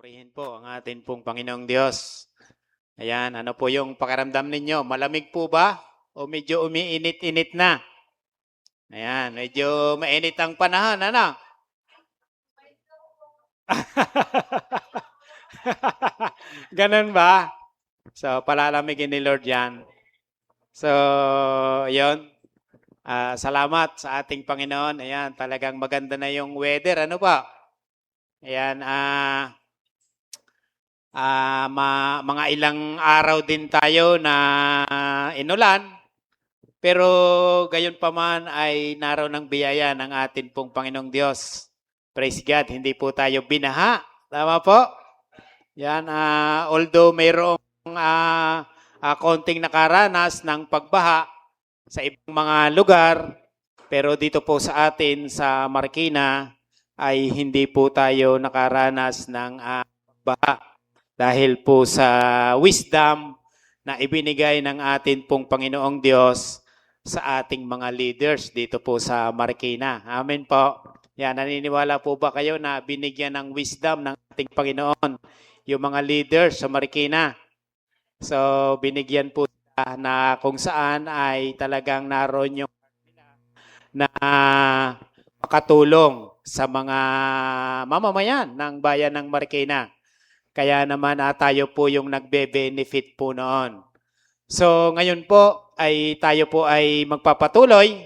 Purihin po ang atin pong Panginoong Diyos. Ayan, ano po yung pakiramdam ninyo? Malamig po ba? O medyo umiinit-init na? Ayan, medyo mainit ang panahon, ano? Ganun ba? So, palalamigin ni Lord yan. So, yon. Salamat sa ating Panginoon. Ayan, talagang maganda na yung weather. Ano ba? Ayan, mga ilang araw din tayo na inulan, pero gayon pa man ay naroon ng biyaya ng atin pong Panginoong Diyos. Praise God, hindi po tayo binaha. Tama po? Yan, although mayroong konting nakaranas ng pagbaha sa ibang mga lugar, pero dito po sa atin sa Marikina ay hindi po tayo nakaranas ng pagbaha. Dahil po sa wisdom na ibinigay ng atin pong Panginoong Diyos sa ating mga leaders dito po sa Marikina. Amen po. Yan, naniniwala po ba kayo na binigyan ng wisdom ng ating Panginoon yung mga leaders sa Marikina? So, binigyan po sila na kung saan ay talagang naroon yung na makatulong sa mga mamamayan ng bayan ng Marikina. Kaya naman tayo po yung nagbe-benefit po noon. So ngayon po ay tayo po ay magpapatuloy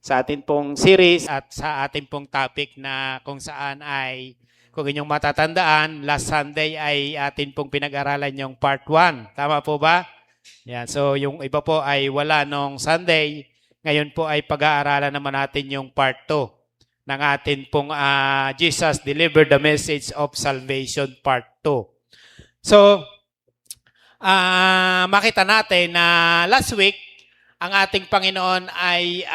sa atin pong series at sa atin pong topic na kung saan ay, kung inyong matatandaan, last Sunday ay atin pong pinag-aralan yung part 1. Tama po ba? Yan. So yung iba po ay wala nung Sunday. Ngayon po ay pag-aaralan naman natin yung part 2 ng atin pong Jesus Delivered the Message of Salvation Part 2. So, makita natin na last week, ang ating Panginoon ay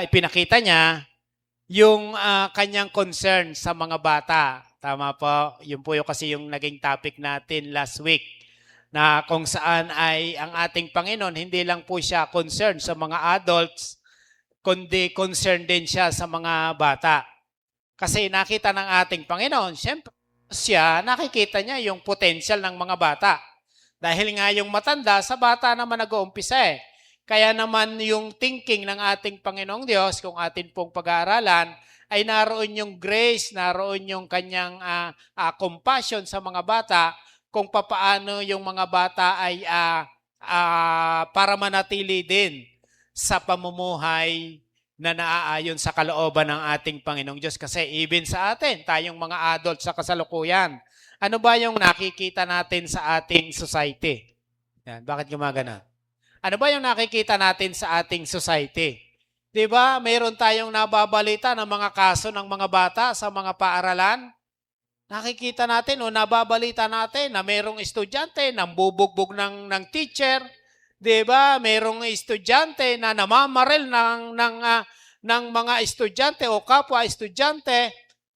ipinakita niya yung kanyang concern sa mga bata. Tama po, yun po yung kasi yung naging topic natin last week, na kung saan ay ang ating Panginoon, hindi lang po siya concerned sa mga adults, kundi concerned din siya sa mga bata. Kasi nakita ng ating Panginoon, siyempre siya, nakikita niya yung potential ng mga bata. Dahil nga yung matanda, sa bata naman nag-uumpisa eh. Kaya naman yung thinking ng ating Panginoong Diyos, kung atin pong pag-aaralan, ay naroon yung grace, naroon yung kanyang compassion sa mga bata, kung papaano yung mga bata ay para manatili din sa pamumuhay na naaayon sa kalooban ng ating Panginoong Diyos. Kasi even sa atin, tayong mga adult sa kasalukuyan, ano ba yung nakikita natin sa ating society? Yan, bakit gumagana? Ano ba yung nakikita natin sa ating society? 'Di ba? Mayroon tayong nababalita ng mga kaso ng mga bata sa mga paaralan. Nakikita natin o nababalita natin na mayroong estudyante na bubugbog ng teacher. 'Di ba? Mayroong estudyante na namamaril ng mga estudyante o kapwa estudyante.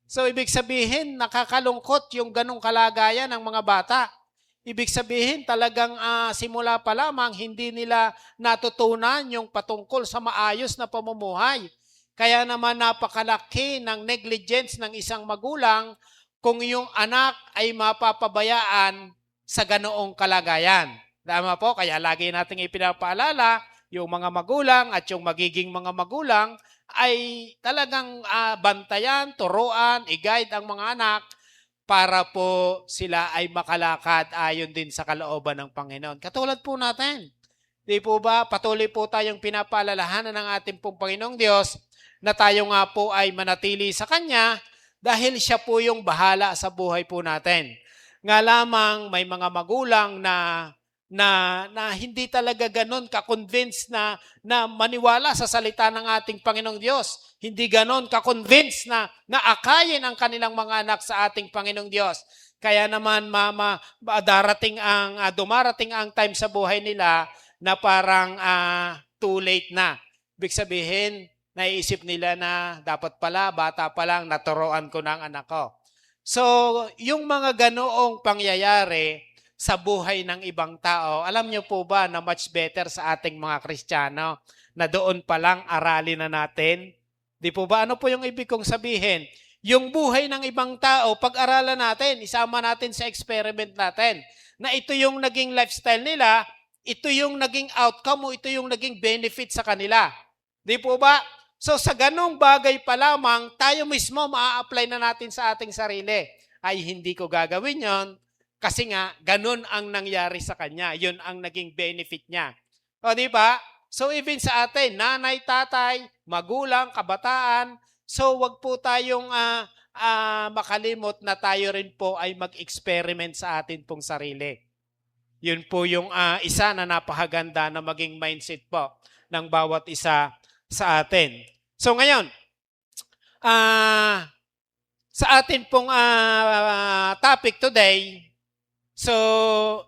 So ibig sabihin nakakalungkot yung ganong kalagayan ng mga bata. Ibig sabihin talagang simula pa lamang hindi nila natutunan yung patungkol sa maayos na pamumuhay. Kaya naman napakalaki ng negligence ng isang magulang kung yung anak ay mapapabayaan sa ganoong kalagayan. Tama po, kaya lagi nating ipinapaalala yung mga magulang at yung magiging mga magulang ay talagang bantayan, turuan, i-guide ang mga anak para po sila ay makalakad ayon din sa kalooban ng Panginoon. Katulad po natin. Di po ba, patuloy po tayong pinapaalalahanan ng ating pong Panginoong Diyos na tayo nga po ay manatili sa Kanya dahil siya po yung bahala sa buhay po natin. Nga lamang may mga magulang na hindi talaga ganun ka-convince na maniwala sa salita ng ating Panginoong Diyos. Hindi ganun ka-convince na akayin ang kanilang mga anak sa ating Panginoong Diyos. Kaya naman dumarating ang time sa buhay nila na parang too late na. Ibig sabihin, naiisip nila na dapat pala, bata pa lang, naturoan ko ng anak ko. So, yung mga ganoong pangyayari sa buhay ng ibang tao, alam niyo po ba na much better sa ating mga Kristiyano na doon pa lang aralin na natin? Di po ba? Ano po yung ibig kong sabihin? Yung buhay ng ibang tao, pag-aralan natin, isama natin sa experiment natin, na ito yung naging lifestyle nila, ito yung naging outcome o ito yung naging benefit sa kanila. Di po ba? So sa ganong bagay pa lamang, tayo mismo maa-apply na natin sa ating sarili. Ay, hindi ko gagawin yon kasi nga, ganun ang nangyari sa kanya. Yun ang naging benefit niya. O, di ba? So even sa atin, nanay, tatay, magulang, kabataan, so wag po tayong makalimot na tayo rin po ay mag-experiment sa atin pong sarili. Yun po yung isa na napakaganda na maging mindset po ng bawat isa sa atin. So ngayon, sa atin pong topic today, so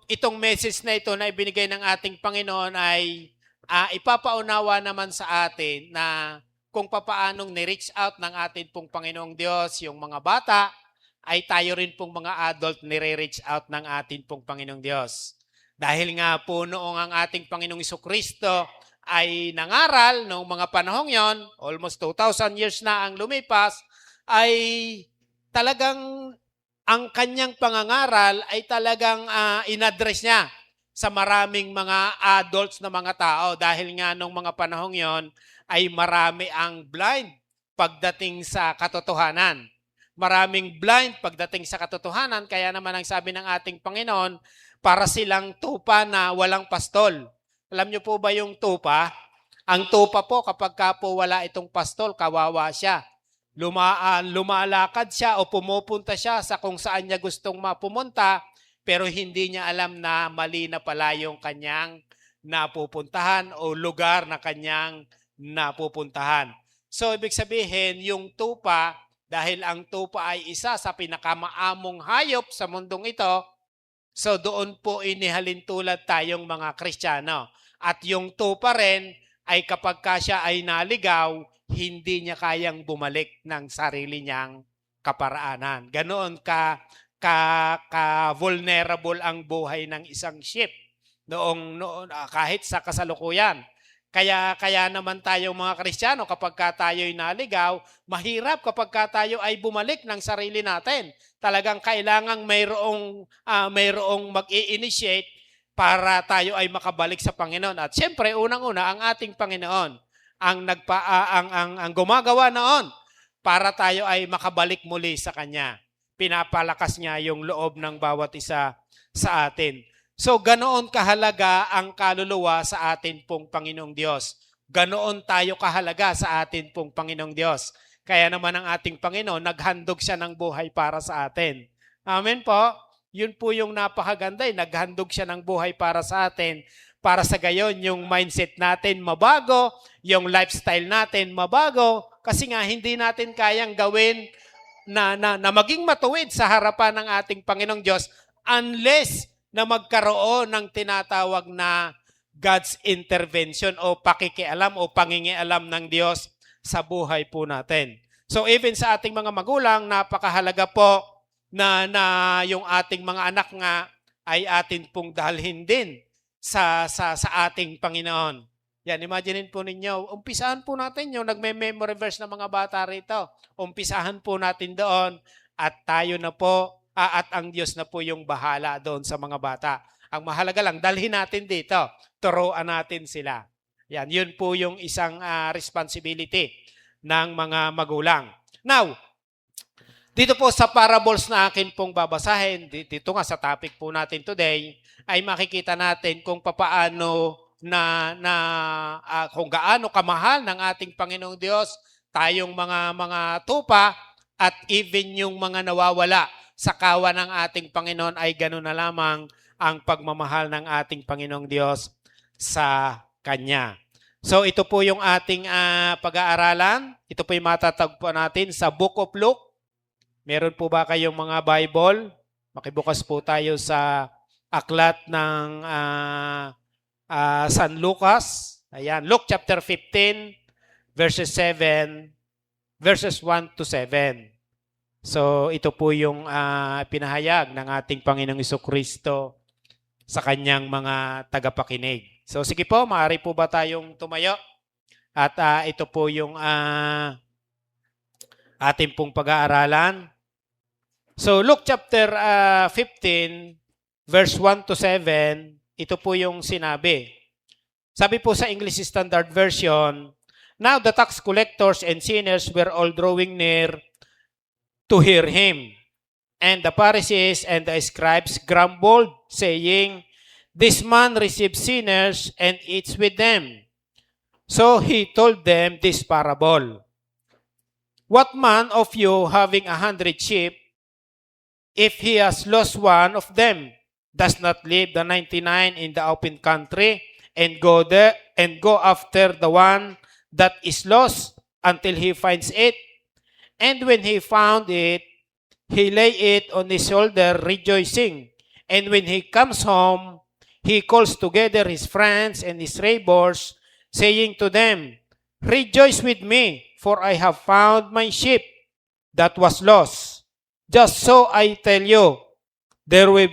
itong message na ito na ibinigay ng ating Panginoon ay ipapaunawa naman sa atin na kung papaanong ni-reach out ng atin pong Panginoong Diyos, yung mga bata, ay tayo rin pong mga adult nire-reach out ng atin pong Panginoong Diyos. Dahil nga po noong ang ating Panginoong Jesucristo ay nangaral noong mga panahong yon, almost 2,000 years na ang lumipas, ay talagang ang kanyang pangangaral ay talagang inaddress niya sa maraming mga adults na mga tao. Dahil nga noong mga panahong yon, ay marami ang blind pagdating sa katotohanan. Maraming blind pagdating sa katotohanan, kaya naman ang sabi ng ating Panginoon, para silang tupa na walang pastol. Alam niyo po ba yung tupa? Ang tupa po, kapag ka po wala itong pastol, kawawa siya. Lumalakad siya o pumupunta siya sa kung saan niya gustong mapumunta, pero hindi niya alam na mali na pala yung kanyang napupuntahan o lugar na kanyang napupuntahan. So, ibig sabihin, yung tupa, dahil ang tupa ay isa sa pinakamaamong hayop sa mundong ito, so doon po inihalin tulad tayong mga Kristiyano. At yung tupa rin ay kapag siya ay naligaw, hindi niya kayang bumalik ng sarili niyang kaparaanan. Ganoon ka-vulnerable ang buhay ng isang sheep noon kahit sa kasalukuyan. Kaya naman tayong mga Kristiyano, kapag tayo'y naligaw, mahirap kapag tayo ay bumalik ng sarili natin. Talagang kailangang mayroong mag-i-initiate para tayo ay makabalik sa Panginoon. At siyempre, unang-una, ang ating Panginoon ang gumagawa noon para tayo ay makabalik muli sa Kanya. Pinapalakas niya yung loob ng bawat isa sa atin. So, ganoon kahalaga ang kaluluwa sa atin pong Panginoong Diyos. Ganoon tayo kahalaga sa atin pong Panginoong Diyos. Kaya naman ang ating Panginoon, naghandog siya ng buhay para sa atin. Amen po? Yun po yung napakaganda. Naghandog siya ng buhay para sa atin. Para sa gayon, yung mindset natin mabago, yung lifestyle natin mabago, kasi nga hindi natin kayang gawin na maging matuwid sa harapan ng ating Panginoong Diyos unless na magkaroon ng tinatawag na God's intervention o pakikialam o pangingialam ng Diyos sa buhay po natin. So even sa ating mga magulang, napakahalaga po na yung ating mga anak nga ay atin pong dalhin din sa ating Panginoon. Yan, imaginein po ninyo, umpisahan po natin yung nagme-memory verse ng mga bata rito. Umpisahan po natin doon at tayo na po at ang Diyos na po yung bahala doon sa mga bata. Ang mahalaga lang, dalhin natin dito. Turuan natin sila. Yan, yun po yung isang responsibility ng mga magulang. Now, dito po sa parables na akin pong babasahin, dito nga sa topic po natin today, ay makikita natin kung papaano kung gaano kamahal ng ating Panginoong Diyos, tayong mga tupa at even yung mga nawawala sa kawan ng ating Panginoon ay gano'n na lamang ang pagmamahal ng ating Panginoong Diyos sa Kanya. So ito po yung ating pag-aaralan. Ito po yung matatagpuan natin sa Book of Luke. Meron po ba kayong mga Bible? Makibukas po tayo sa aklat ng San Lucas. Ayan, Luke chapter 15, verses 1 to 7. So, ito po yung pinahayag ng ating Panginoong Jesucristo sa kanyang mga tagapakinig. So, sige po, maaari po ba tayong tumayo? At ito po yung ating pong pag-aaralan. So Luke chapter 15, verse 1 to 7, ito po yung sinabi. Sabi po sa English Standard Version, "Now the tax collectors and sinners were all drawing near to hear him. And the Pharisees and the scribes grumbled, saying, 'This man receives sinners and eats with them.' So he told them this parable. What man of you, having 100 sheep, if he has lost one of them, does not leave the 99 in the open country and go after the one that is lost until he finds it? And when he found it, he lay it on his shoulder, rejoicing. And when he comes home, he calls together his friends and his neighbors, saying to them, 'Rejoice with me, for I have found my sheep that was lost.' Just so I tell you, there will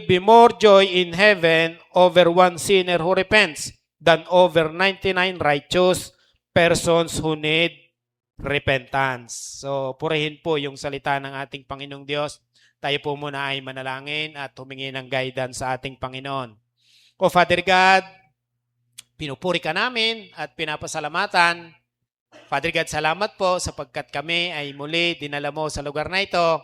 be more joy in heaven over one sinner who repents than over 99 righteous persons who need repentance." So, purihin po yung salita ng ating Panginoong Diyos. Tayo po muna ay manalangin at humingi ng guidance sa ating Panginoon. O Father God, pinupuri ka namin at pinapasalamatan. Father God, salamat po sapagkat kami ay muli dinala mo sa lugar na ito.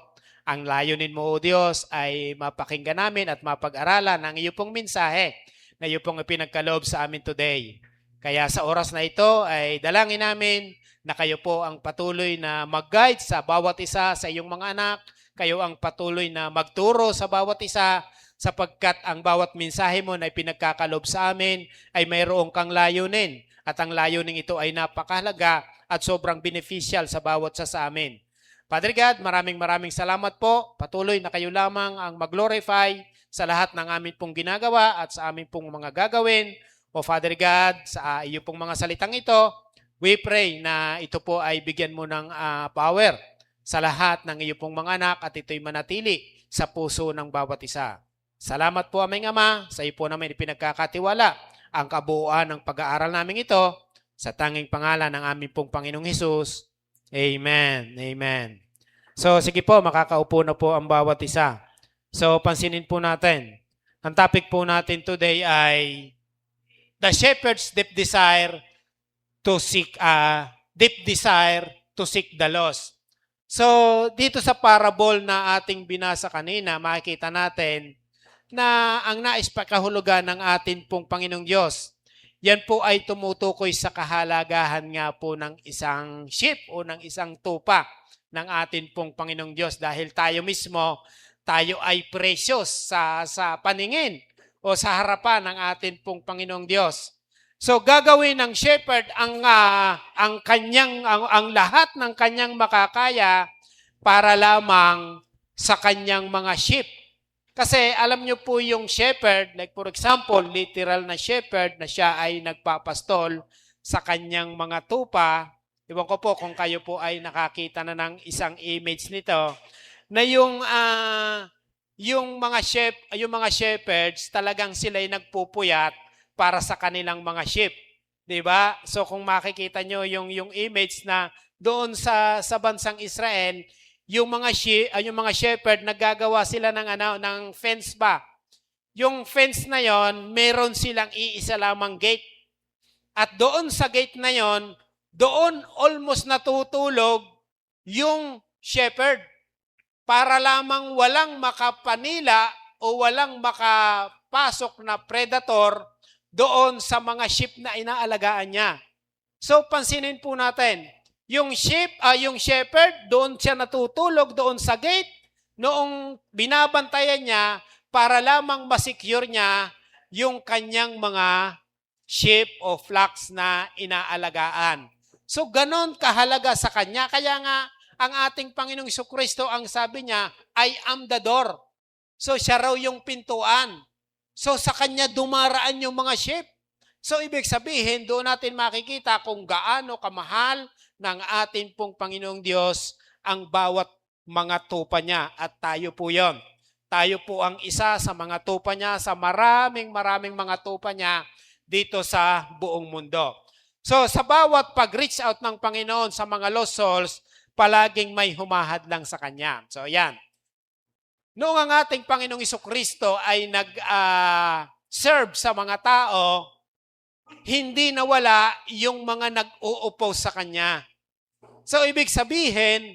Ang layunin mo, O Diyos, ay mapakinggan namin at mapag-aralan ang iyo pong mensahe na iyo pong ipinagkaloob sa amin today. Kaya sa oras na ito ay dalangin namin na kayo po ang patuloy na mag-guide sa bawat isa sa iyong mga anak. Kayo ang patuloy na magturo sa bawat isa sapagkat ang bawat mensahe mo na ipinagkakaloob sa amin ay mayroong kang layunin. At ang layunin ito ay napakahalaga at sobrang beneficial sa bawat isa sa amin. Father God, maraming salamat po. Patuloy na kayo lamang ang mag-glorify sa lahat ng amin pong ginagawa at sa amin pong mga gagawin. O Father God, sa iyo pong mga salitang ito, we pray na ito po ay bigyan mo ng power sa lahat ng iyo pong mga anak at ito'y manatili sa puso ng bawat isa. Salamat po aming Ama, sa iyo po namin ipinagkakatiwala ang kabuuan ng pag-aaral namin ito sa tanging pangalan ng aming pong Panginoong Hesus. Amen. Amen. So sige po, makakaupo na po ang bawat isa. So pansinin po natin. Ang topic po natin today ay the shepherd's deep desire to seek the lost. So dito sa parable na ating binasa kanina, makikita natin na ang nais pakahulugan ng atin pong Panginoong Diyos, yan po ay tumutukoy sa kahalagahan nga po ng isang sheep o ng isang tupa ng atin pong Panginoong Diyos dahil tayo mismo, tayo ay precious sa paningin o sa harapan ng atin pong Panginoong Diyos. So gagawin ng shepherd ang lahat ng kanyang makakaya para lamang sa kanyang mga sheep. Kasi alam nyo po yung shepherd, like for example, literal na shepherd na siya ay nagpapastol sa kanyang mga tupa. Iwan ko po kung kayo po ay nakakita na ng isang image nito, na yung mga shepherds talagang sila ay nagpupuyat para sa kanilang mga sheep. 'Di ba? So kung makikita nyo yung image na doon sa bansang Israel, yung mga shepherd naggagawa sila ng fence ba. Yung fence na yon, meron silang iisa lamang gate. At doon sa gate na yon, doon almost natutulog yung shepherd para lamang walang makapanila o walang makapasok na predator doon sa mga sheep na inaalagaan niya. So pansinin po natin, yung shepherd, doon siya natutulog doon sa gate noong binabantayan niya para lamang masecure niya yung kanyang mga sheep o flocks na inaalagaan. So ganon kahalaga sa kanya. Kaya nga ang ating Panginoong Jesucristo, ang sabi niya, I am the door. So siya raw yung pintuan. So sa kanya dumaraan yung mga sheep. So ibig sabihin, doon natin makikita kung gaano kamahal ng ating pong Panginoong Diyos ang bawat mga tupa niya. At tayo po yon. Tayo po ang isa sa mga tupa niya, sa maraming mga tupa niya dito sa buong mundo. So sa bawat pag-reach out ng Panginoon sa mga lost souls, palaging may humahad lang sa Kanya. So yan. Noong ang ating Panginoong Jesucristo ay nag-serve sa mga tao, hindi nawala yung mga nag-uupo sa Kanya. So ibig sabihin,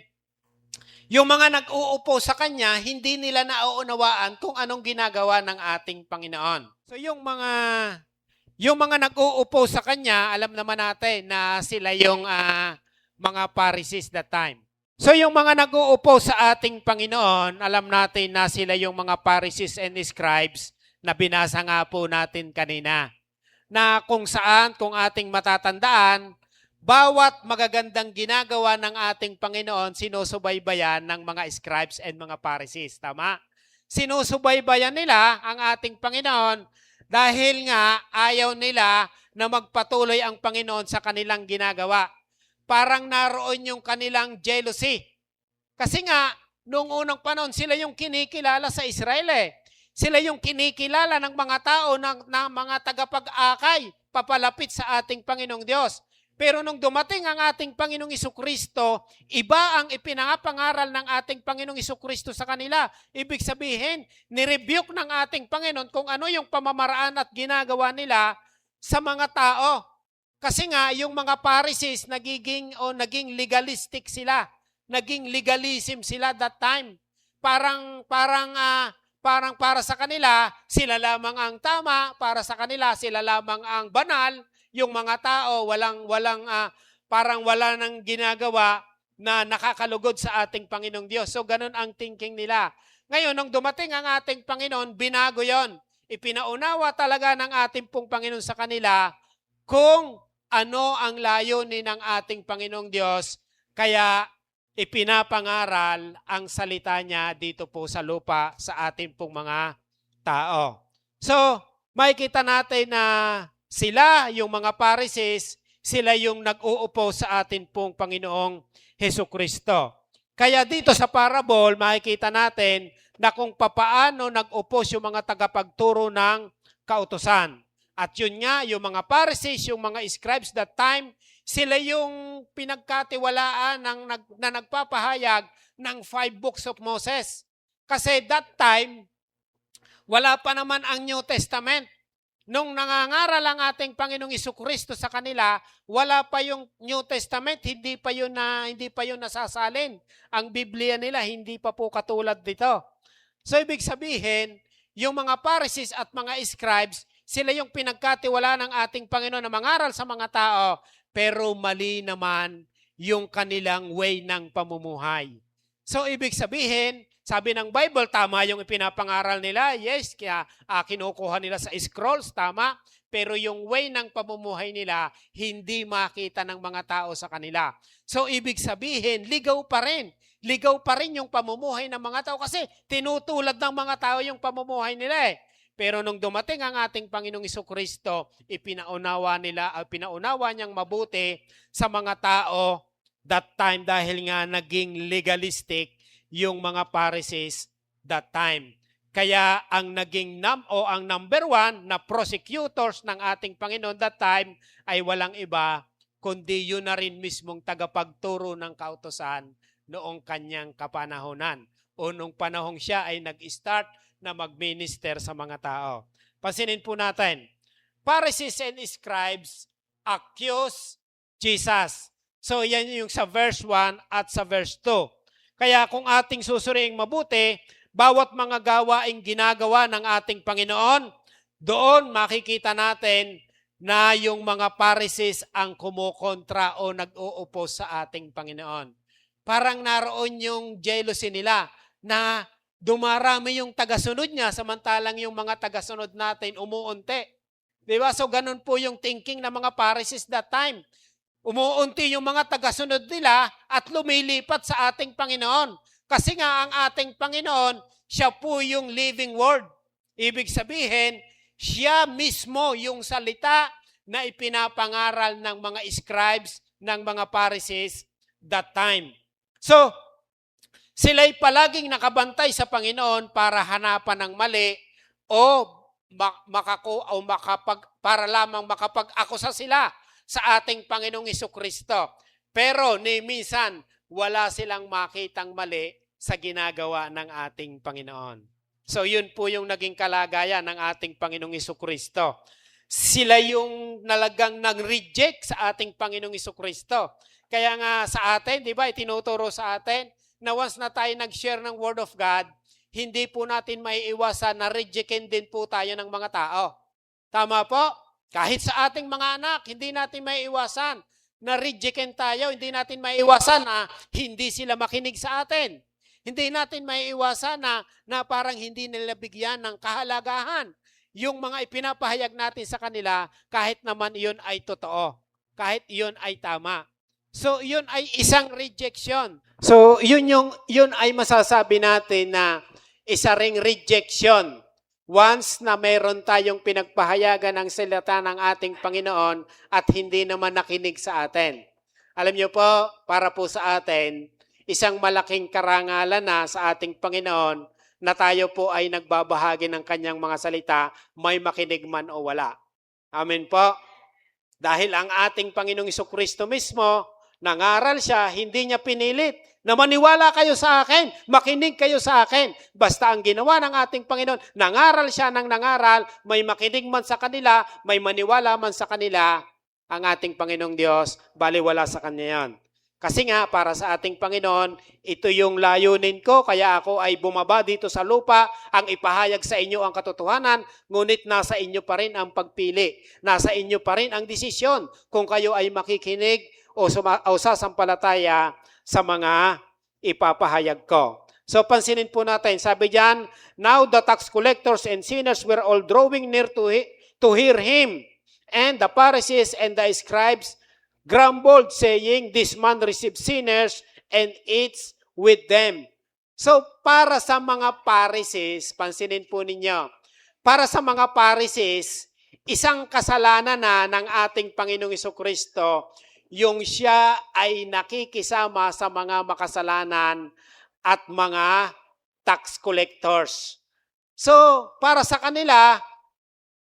yung mga nag-uupo sa Kanya, hindi nila nauunawaan kung anong ginagawa ng ating Panginoon. So yung mga nag-uupo sa Kanya, alam naman natin na sila yung mga Pharisees that time. So yung mga nag-uupo sa ating Panginoon, alam natin na sila yung mga Pharisees and Scribes na binasa nga po natin kanina. Na kung saan, kung ating matatandaan, bawat magagandang ginagawa ng ating Panginoon, sinusubaybayan ng mga Scribes and mga Pharisees. Tama? Sinusubaybayan nila ang ating Panginoon dahil nga ayaw nila na magpatuloy ang Panginoon sa kanilang ginagawa. Parang naroon yung kanilang jealousy. Kasi nga, noong unang panahon, sila yung kinikilala sa Israel Sila yung kinikilala ng mga tao, ng mga tagapag-akay, papalapit sa ating Panginoong Diyos. Pero nung dumating ang ating Panginoong Jesucristo, iba ang ipinapangaral ng ating Panginoong Jesucristo sa kanila. Ibig sabihin, nirebuke ng ating Panginoon kung ano yung pamamaraan at ginagawa nila sa mga tao. Kasi nga, yung mga Pharisees, naging legalistic sila. Naging legalism sila that time. Parang para sa kanila, sila lamang ang tama. Para sa kanila, sila lamang ang banal. Yung mga tao, parang wala nang ginagawa na nakakalugod sa ating Panginoong Diyos. So, ganun ang thinking nila. Ngayon, nung dumating ang ating Panginoon, binago yon. Ipinaunawa talaga ng ating pong Panginoon sa kanila kung ano ang layunin ng ating Panginoong Diyos, kaya ipinapangaral ang salita niya dito po sa lupa sa ating pong mga tao. So, makikita natin na sila, yung mga Pharisees, sila yung nag-uupo sa ating pong Panginoong Jesucristo. Kaya dito sa parable, makikita natin na kung papaano nag-upos yung mga tagapagturo ng kautusan. At yun nga, yung mga Pharisees, yung mga Scribes that time, sila yung pinagkatiwalaan na nagpapahayag ng 5 books of Moses. Kasi that time, wala pa naman ang New Testament. Nung nangangaral ang ating Panginoong Jesucristo sa kanila, wala pa yung New Testament, hindi pa yun nasasalin. Ang Biblia nila hindi pa po katulad dito. So ibig sabihin, yung mga Pharisees at mga Scribes, sila yung pinagkatiwala ng ating Panginoon na mangaral sa mga tao, pero mali naman yung kanilang way ng pamumuhay. So, ibig sabihin, sabi ng Bible, tama yung ipinapangaral nila. Yes, kaya kinukuha nila sa scrolls, tama. Pero yung way ng pamumuhay nila, hindi makita ng mga tao sa kanila. So, ibig sabihin, ligaw pa rin. Ligaw pa rin yung pamumuhay ng mga tao kasi tinutulad ng mga tao yung pamumuhay nila Pero nung dumating ang ating Panginoong Jesucristo, pinaunawa niyang mabuti sa mga tao that time dahil nga naging legalistic yung mga Pharisees that time. Kaya ang ang number 1 na prosecutors ng ating Panginoon that time ay walang iba kundi yun na rin mismong tagapagturo ng kautusan noong kanyang kapanahonan o nung panahong siya ay nag-start na mag-minister sa mga tao. Pansinin po natin, Pharisees and Scribes accuse Jesus. So yan yung sa verse 1 at sa verse 2. Kaya kung ating susuriing mabuti, bawat mga gawaing ginagawa ng ating Panginoon, doon makikita natin na yung mga Pharisees ang kumukontra o nag-uupo sa ating Panginoon. Parang naroon yung jealousy nila na dumarami yung tagasunod niya samantalang yung mga tagasunod natin umuunti. Diba? So ganun po yung thinking ng mga Pharisees that time. Umuunti yung mga tagasunod nila at lumilipat sa ating Panginoon. Kasi nga ang ating Panginoon, siya po yung living word. Ibig sabihin, siya mismo yung salita na ipinapangaral ng mga scribes, ng mga Pharisees that time. So, sila'y palaging nakabantay sa Panginoon para hanapan ng mali para lamang makapag-akusa sila sa ating Panginoong Hesukristo. Pero ni minsan, wala silang makitang mali sa ginagawa ng ating Panginoon. So yun po yung naging kalagayan ng ating Panginoong Hesukristo. Sila yung nalagang nag-reject sa ating Panginoong Hesukristo. Kaya nga sa atin, di ba, itinuturo sa atin na once na tayo nag-share ng Word of God, hindi po natin maiiwasan na rejectin din po tayo ng mga tao. Tama po? Kahit sa ating mga anak, hindi natin maiiwasan na rejectin tayo, hindi natin maiiwasan na hindi sila makinig sa atin. Hindi natin maiiwasan na parang hindi nila bigyan ng kahalagahan yung mga ipinapahayag natin sa kanila kahit naman iyon ay totoo, kahit iyon ay tama. So, yun ay isang rejection. So, yun ay masasabi natin na isa ring rejection. Once na mayroon tayong pinagpahayagan ng salita ng ating Panginoon at hindi naman nakinig sa atin. Alam niyo po, para po sa atin, isang malaking karangalan na sa ating Panginoon na tayo po ay nagbabahagi ng kanyang mga salita, may makinig man o wala. Amen po. Dahil ang ating Panginoong Hesukristo mismo, nangaral siya, hindi niya pinilit na maniwala kayo sa akin, makinig kayo sa akin. Basta ang ginawa ng ating Panginoon, nangaral siya ng nangaral, may makinig man sa kanila, may maniwala man sa kanila, ang ating Panginoong Diyos, baliwala sa kanya yan. Kasi nga, para sa ating Panginoon, ito yung layunin ko, kaya ako ay bumaba dito sa lupa, ang ipahayag sa inyo ang katotohanan, ngunit nasa inyo pa rin ang pagpili. Nasa inyo pa rin ang desisyon kung kayo ay makikinig o sasampalataya sa mga ipapahayag ko. So pansinin po natin, sabi diyan, now the tax collectors and sinners were all drawing near to hear him. And the Pharisees and the scribes grumbled, saying, this man receives sinners and eats with them. So para sa mga Pharisees, pansinin po ninyo, para sa mga Pharisees, isang kasalanan na ng ating Panginoong Hesukristo, yung siya ay nakikisama sa mga makasalanan at mga tax collectors. So, para sa kanila,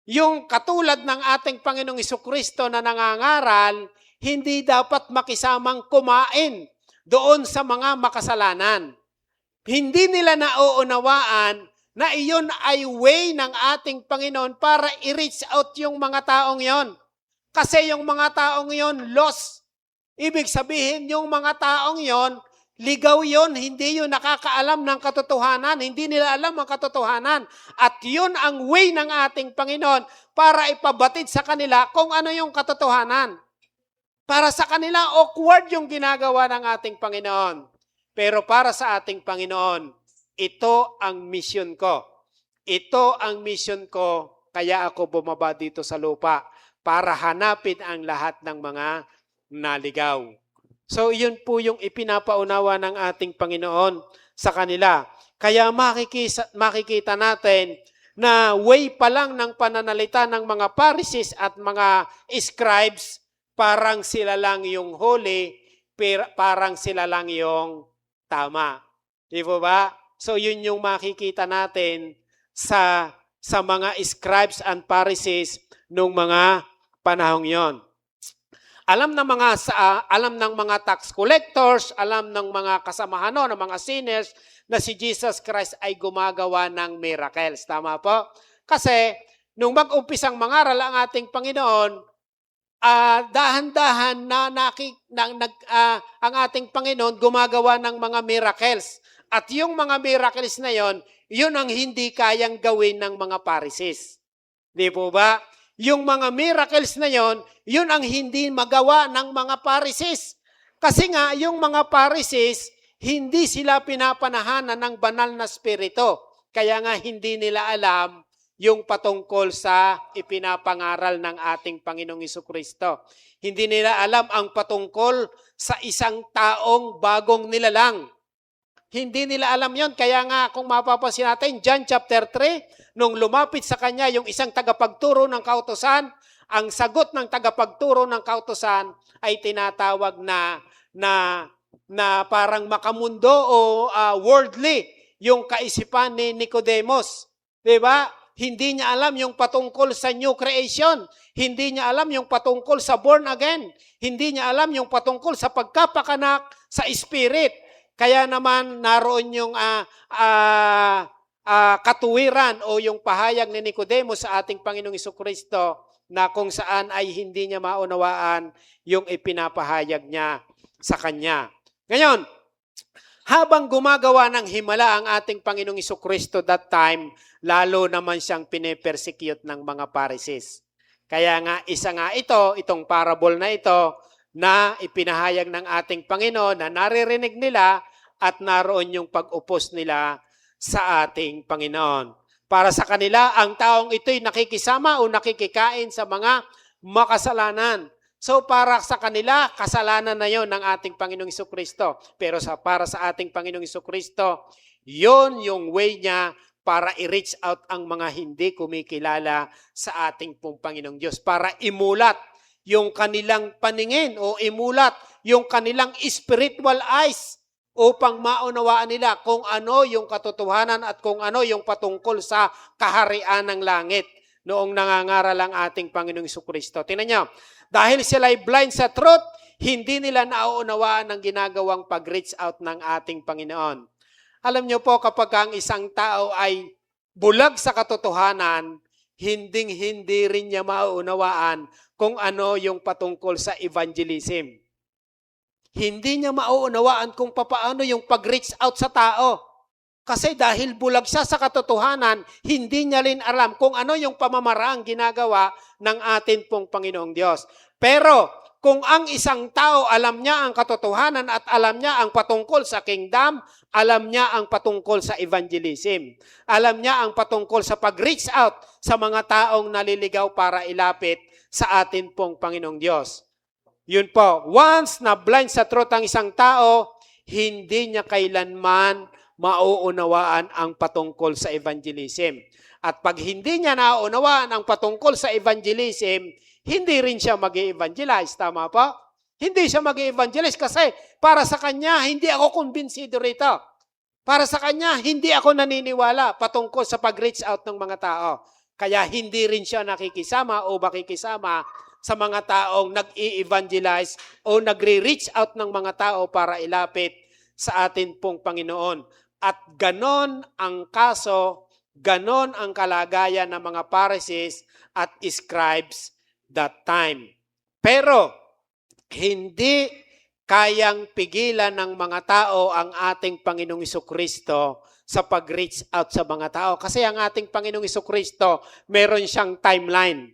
yung katulad ng ating Panginoong Hesukristo na nangangaral, hindi dapat makisamang kumain doon sa mga makasalanan. Hindi nila nauunawaan na iyon ay way ng ating Panginoon para i-reach out yung mga taong yon. Kasi yung mga taong yon, lost. Ibig sabihin, yung mga taong yon, ligaw yon, hindi yun nakakaalam ng katotohanan, hindi nila alam ang katotohanan. At yun ang way ng ating Panginoon para ipabatid sa kanila kung ano yung katotohanan. Para sa kanila, awkward yung ginagawa ng ating Panginoon. Pero para sa ating Panginoon, ito ang mission ko. Ito ang mission ko, kaya ako bumaba dito sa lupa para hanapin ang lahat ng mga naligaw. So, yun po yung ipinapaunawa ng ating Panginoon sa kanila. Kaya makikita natin na way pa lang ng pananalita ng mga Pharisees at mga scribes, parang sila lang yung holy, parang sila lang yung tama. Di ba? So, yun yung makikita natin sa mga scribes and Pharisees nung mga panahong yon. Alam ng mga tax collectors, alam ng mga kasamahan ng mga sinners na si Jesus Christ ay gumagawa ng miracles. Tama po? Kasi nung mag-umpisang mangaral ang ating Panginoon, dahan-dahan ang ating Panginoon gumagawa ng mga miracles. At yung mga miracles na yon, yun ang hindi kayang gawin ng mga Pharisees. Di po ba? Yung mga miracles na yon, yun ang hindi magawa ng mga Pharisees. Kasi nga, yung mga Pharisees, hindi sila pinapanahanan ng banal na spirito. Kaya nga, hindi nila alam yung patungkol sa ipinapangaral ng ating Panginoong Hesukristo. Hindi nila alam ang patungkol sa isang taong bagong nilalang. Hindi nila alam yon. Kaya nga, kung mapapansin natin, John chapter 3, nung lumapit sa kanya yung isang tagapagturo ng kautusan, ang sagot ng tagapagturo ng kautusan ay tinatawag na parang makamundo o worldly, yung kaisipan ni Nicodemus. Diba? Hindi niya alam yung patungkol sa new creation. Hindi niya alam yung patungkol sa born again. Hindi niya alam yung patungkol sa pagkapakanak sa Spirit. Kaya naman naroon yung katuwiran o yung pahayag ni Nicodemo sa ating Panginoong Jesucristo na kung saan ay hindi niya maunawaan yung ipinapahayag niya sa kanya. Ngayon, habang gumagawa ng himala ang ating Panginoong Jesucristo that time, lalo naman siyang pinipersecute ng mga Pharisees. Kaya nga, isa nga itong parable na ito, na ipinahayag ng ating Panginoon na naririnig nila at naroon yung pag-upos nila sa ating Panginoon. Para sa kanila, ang taong ito'y nakikisama o nakikikain sa mga makasalanan. So para sa kanila, kasalanan na yon ng ating Panginoong Jesucristo. Pero para sa ating Panginoong Jesucristo, yon yung way niya para i-reach out ang mga hindi kumikilala sa ating pong Panginoong Diyos. Para imulat yung kanilang paningin o imulat yung kanilang spiritual eyes upang maunawaan nila kung ano yung katotohanan at kung ano yung patungkol sa kaharian ng langit noong nangangaral ang ating Panginoong Jesucristo. Tingnan niyo, dahil sila'y blind sa truth, hindi nila nauunawaan ang ginagawang pag-reach out ng ating Panginoon. Alam niyo po, kapag ang isang tao ay bulag sa katotohanan, hindi rin niya mauunawaan kung ano yung patungkol sa evangelism. Hindi niya mauunawaan kung paano yung pag-reach out sa tao. Kasi dahil bulag siya sa katotohanan, hindi niya rin alam kung ano yung pamamaraang ginagawa ng atin pong Panginoong Diyos. Pero kung ang isang tao alam niya ang katotohanan at alam niya ang patungkol sa kingdom, alam niya ang patungkol sa evangelism. Alam niya ang patungkol sa pag-reach out sa mga taong naliligaw para ilapit sa atin pong Panginoong Diyos. Yun po, once na blind sa truth ang isang tao, hindi niya kailanman mauunawaan ang patungkol sa evangelism. At pag hindi niya nauunawaan ang patungkol sa evangelism, hindi rin siya mag-evangelize. Tama po? Hindi siya mag-evangelize kasi para sa kanya, hindi ako kumbinsido rito. Para sa kanya, hindi ako naniniwala patungkol sa pag-reach out ng mga tao. Kaya hindi rin siya nakikisama o makikisama sa mga taong nag-i-evangelize o nagre-reach out ng mga tao para ilapit sa atin pong Panginoon. At ganon ang kaso, ganon ang kalagayan ng mga Pharisees at scribes that time. Pero, hindi kayang pigilan ng mga tao ang ating Panginoong Jesucristo sa pag-reach out sa mga tao. Kasi ang ating Panginoong Jesucristo, meron siyang timeline.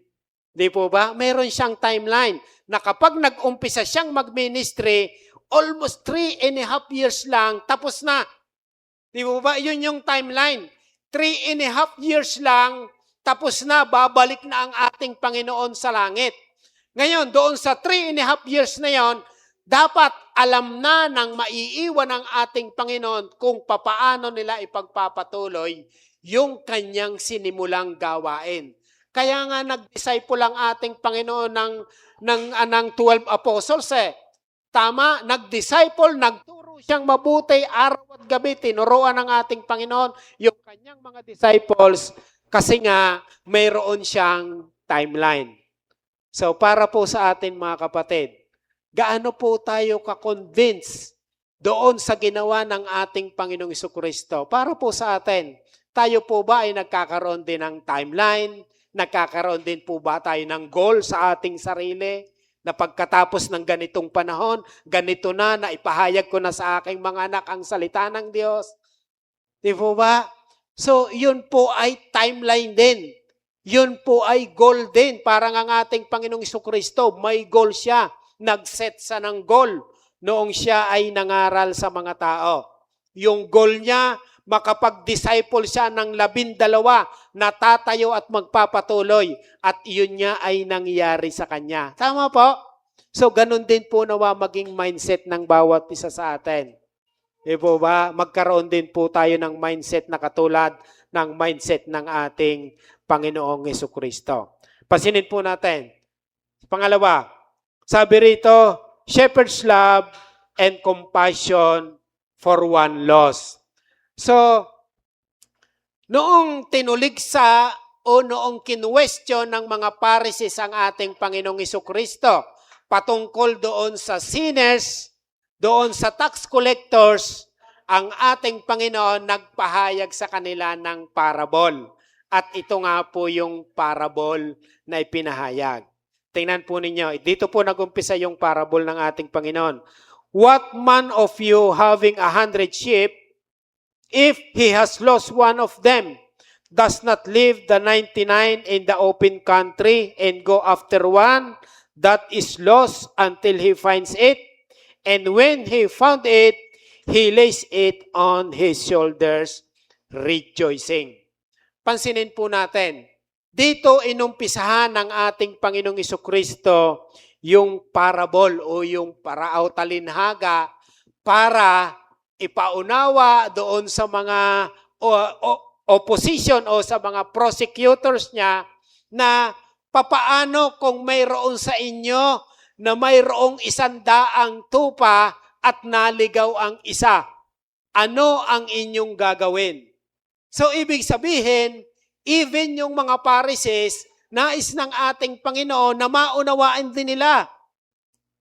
Di po ba? Meron siyang timeline na kapag nag-umpisa siyang mag-ministry, almost 3.5 years lang, tapos na. Di po ba? Yun yung timeline. 3.5 years lang, tapos na, babalik na ang ating Panginoon sa langit. Ngayon, doon sa 3.5 years na yon, dapat alam na ng maiiwan ng ating Panginoon kung papaano nila ipagpapatuloy yung kanyang sinimulang gawain. Kaya nga nag-disciple ang ating Panginoon ng 12 apostles eh. Tama, nag-disciple, nagturo siyang mabuti araw at gabi, tinuruan ng ating Panginoon yung kanyang mga disciples kasi nga mayroon siyang timeline. So para po sa atin mga kapatid, gaano po tayo ka-convince doon sa ginawa ng ating Panginoong Jesucristo? Para po sa atin, tayo po ba ay nagkakaroon din ng timeline? Nagkakaroon din po ba tayo ng goal sa ating sarili? Na pagkatapos ng ganitong panahon, ganito na ipahayag ko na sa aking mga anak ang salita ng Diyos. Di po ba? So, yun po ay timeline din. Yun po ay goal din. Parang ang ating Panginoong Jesucristo, may goal siya. Nag-set sa ng goal noong siya ay nangaral sa mga tao. Yung goal niya, makapag-disciple siya ng 12 na tatayo at magpapatuloy. At yun niya ay nangyari sa kanya. Tama po? So, ganun din po nawa maging mindset ng bawat isa sa atin. Di po ba? Magkaroon din po tayo ng mindset na katulad ng mindset ng ating Panginoong Jesucristo. Pasinin po natin. Pangalawa, sabi rito, shepherd's love and compassion for one lost. So, noong tinulig sa o noong kinwestiyon ng mga Pharisees ang ating Panginoong Jesucristo patungkol doon sa sinners, doon sa tax collectors, ang ating Panginoon nagpahayag sa kanila ng parable. At ito nga po yung parable na ipinahayag. Tingnan po ninyo, dito po nagumpisa yung parable ng ating Panginoon. What man of you having 100 sheep, if he has lost one of them, does not leave the 99 in the open country and go after one that is lost until he finds it? And when he found it, he lays it on his shoulders, rejoicing. Pansinin po natin, dito inumpisahan ng ating Panginoong Jesucristo yung parable o yung paraaw talinhaga para ipaunawa doon sa mga opposition o sa mga prosecutors niya na papaano kung mayroon sa inyo na mayroong 100 tupa at naligaw ang isa. Ano ang inyong gagawin? So, ibig sabihin, even yung mga Pharisees, nais ng ating Panginoon na maunawaan din nila.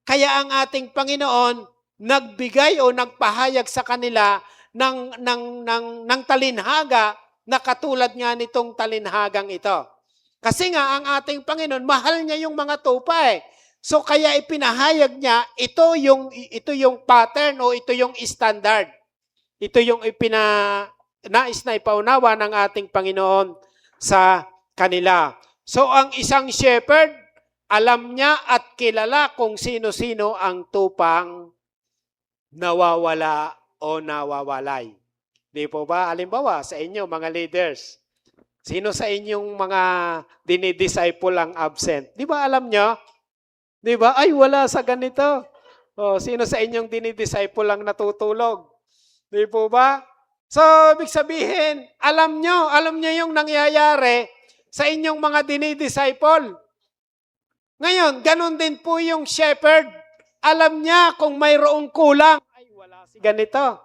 Kaya ang ating Panginoon nagbigay o nagpahayag sa kanila ng talinhaga na katulad nga nitong talinhagang ito. Kasi nga ang ating Panginoon, mahal niya yung mga tupa eh. So kaya ipinahayag niya, ito yung pattern o ito yung standard. Ito yung nais na ipaunawa ng ating Panginoon sa kanila. So ang isang shepherd, alam niya at kilala kung sino-sino ang tupang nawawala o nawawalay. Di po ba? Halimbawa, sa inyo mga leaders, sino sa inyong mga dinidisciple ang absent? Di ba alam nyo? Di ba? Ay, wala sa ganito. O, sino sa inyong dinidisciple ang natutulog? Di po ba? So, ibig sabihin, alam nyo yung nangyayari sa inyong mga dinidisciple. Ngayon, ganun din po yung shepherd. Alam niya kung mayroong kulang. Ay, wala si ganito.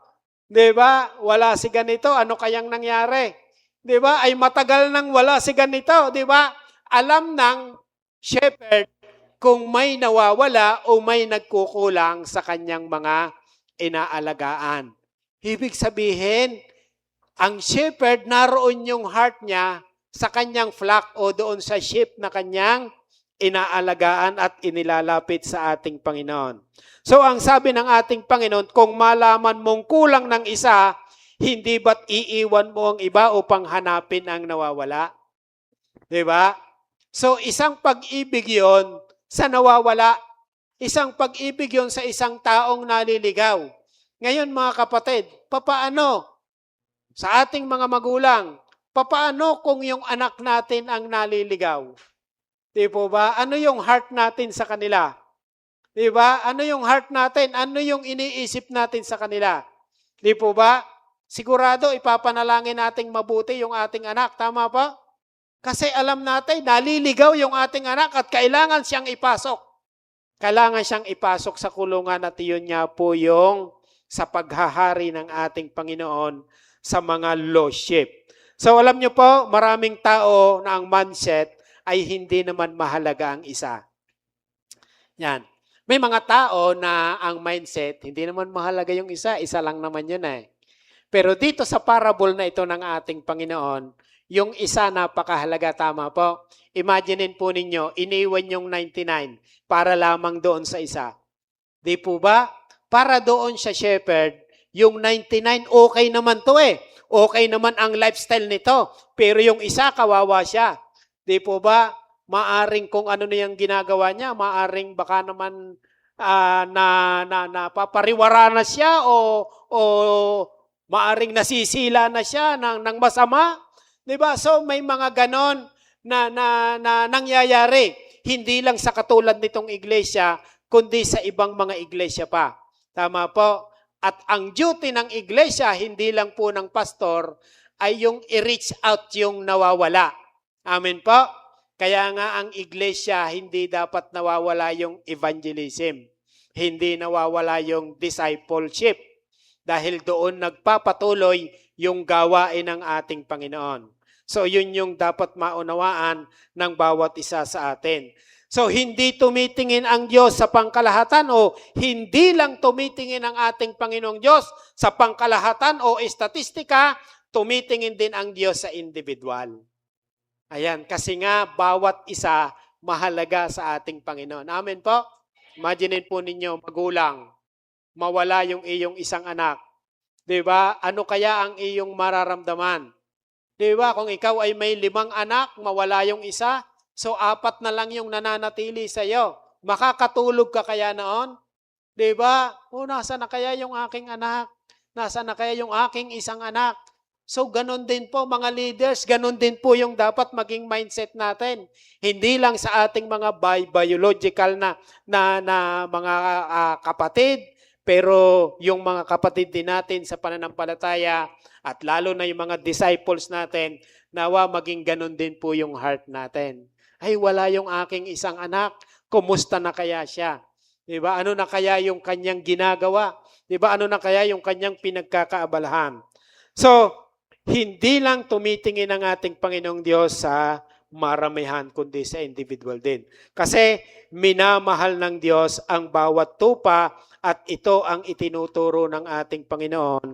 Di ba? Wala si ganito. Ano kayang nangyari? Di ba? Ay, matagal nang wala si ganito. Di ba? Alam ng shepherd kung may nawawala o may nagkukulang sa kanyang mga inaalagaan. Ibig sabihin, ang shepherd, naroon yung heart niya sa kanyang flock o doon sa sheep na kanyang inaalagaan at inilalapit sa ating Panginoon. So ang sabi ng ating Panginoon, kung malaman mong kulang ng isa, hindi ba't iiwan mo ang iba upang hanapin ang nawawala? Diba? So isang pag-ibig yon sa nawawala. Isang pag-ibig yon sa isang taong naliligaw. Ngayon mga kapatid, papaano sa ating mga magulang, papaano kung yung anak natin ang naliligaw? Di po ba? Ano yung heart natin sa kanila? Di ba? Ano yung heart natin? Ano yung iniisip natin sa kanila? Di po ba? Sigurado ipapanalangin nating mabuti yung ating anak. Tama ba? Kasi alam natin, naliligaw yung ating anak at kailangan siyang ipasok. Kailangan siyang ipasok sa kulungan at yun nga po yung sa paghahari ng ating Panginoon sa mga lost sheep. So alam niyo po, maraming tao na ang mindset ay hindi naman mahalaga ang isa. Yan. May mga tao na ang mindset, hindi naman mahalaga yung isa, isa lang naman yun eh. Pero dito sa parable na ito ng ating Panginoon, yung isa napakahalaga, tama po. Imaginein po ninyo, iniwan yung 99 para lamang doon sa isa. Di po ba? Para doon sa shepherd, yung 99 okay naman to eh. Okay naman ang lifestyle nito. Pero yung isa, kawawa siya. Di po ba? Maaring kung ano na yung ginagawa niya, maaring baka naman papariwara na siya o maaring nasisila na siya ng masama. Di ba? So may mga ganon na nangyayari. Hindi lang sa katulad nitong iglesia, kundi sa ibang mga iglesia pa. Tama po. At ang duty ng iglesia, hindi lang po ng pastor, ay yung i-reach out yung nawawala. Amen po? Kaya nga ang iglesia, hindi dapat nawawala yung evangelism. Hindi nawawala yung discipleship. Dahil doon nagpapatuloy yung gawain ng ating Panginoon. So yun yung dapat maunawaan ng bawat isa sa atin. So hindi tumitingin ang Diyos sa pangkalahatan o hindi lang tumitingin ang ating Panginoong Diyos sa pangkalahatan o estatistika, tumitingin din ang Diyos sa individual. Ayan, kasi nga bawat isa mahalaga sa ating Panginoon. Amen po? Imagine po ninyo, magulang, mawala yung iyong isang anak. Diba? Ano kaya ang iyong mararamdaman? Diba? Kung ikaw ay may 5 anak, mawala yung isa, so 4 na lang yung nananatili sa iyo. Makakatulog ka kaya noon? Diba? O, nasa na kaya yung aking anak? Nasa na kaya yung aking isang anak? So, ganun din po mga leaders, ganun din po yung dapat maging mindset natin. Hindi lang sa ating mga biological na mga kapatid, pero yung mga kapatid din natin sa pananampalataya at lalo na yung mga disciples natin, nawa maging ganun din po yung heart natin. Ay, wala yung aking isang anak, kumusta na kaya siya? Diba? Ano na kaya yung kanyang ginagawa? Diba? Ano na kaya yung kanyang pinagkakaabalahan? So, hindi lang tumitingin ang ating Panginoong Diyos sa maramihan, kundi sa individual din. Kasi minamahal ng Diyos ang bawat tupa at ito ang itinuturo ng ating Panginoon.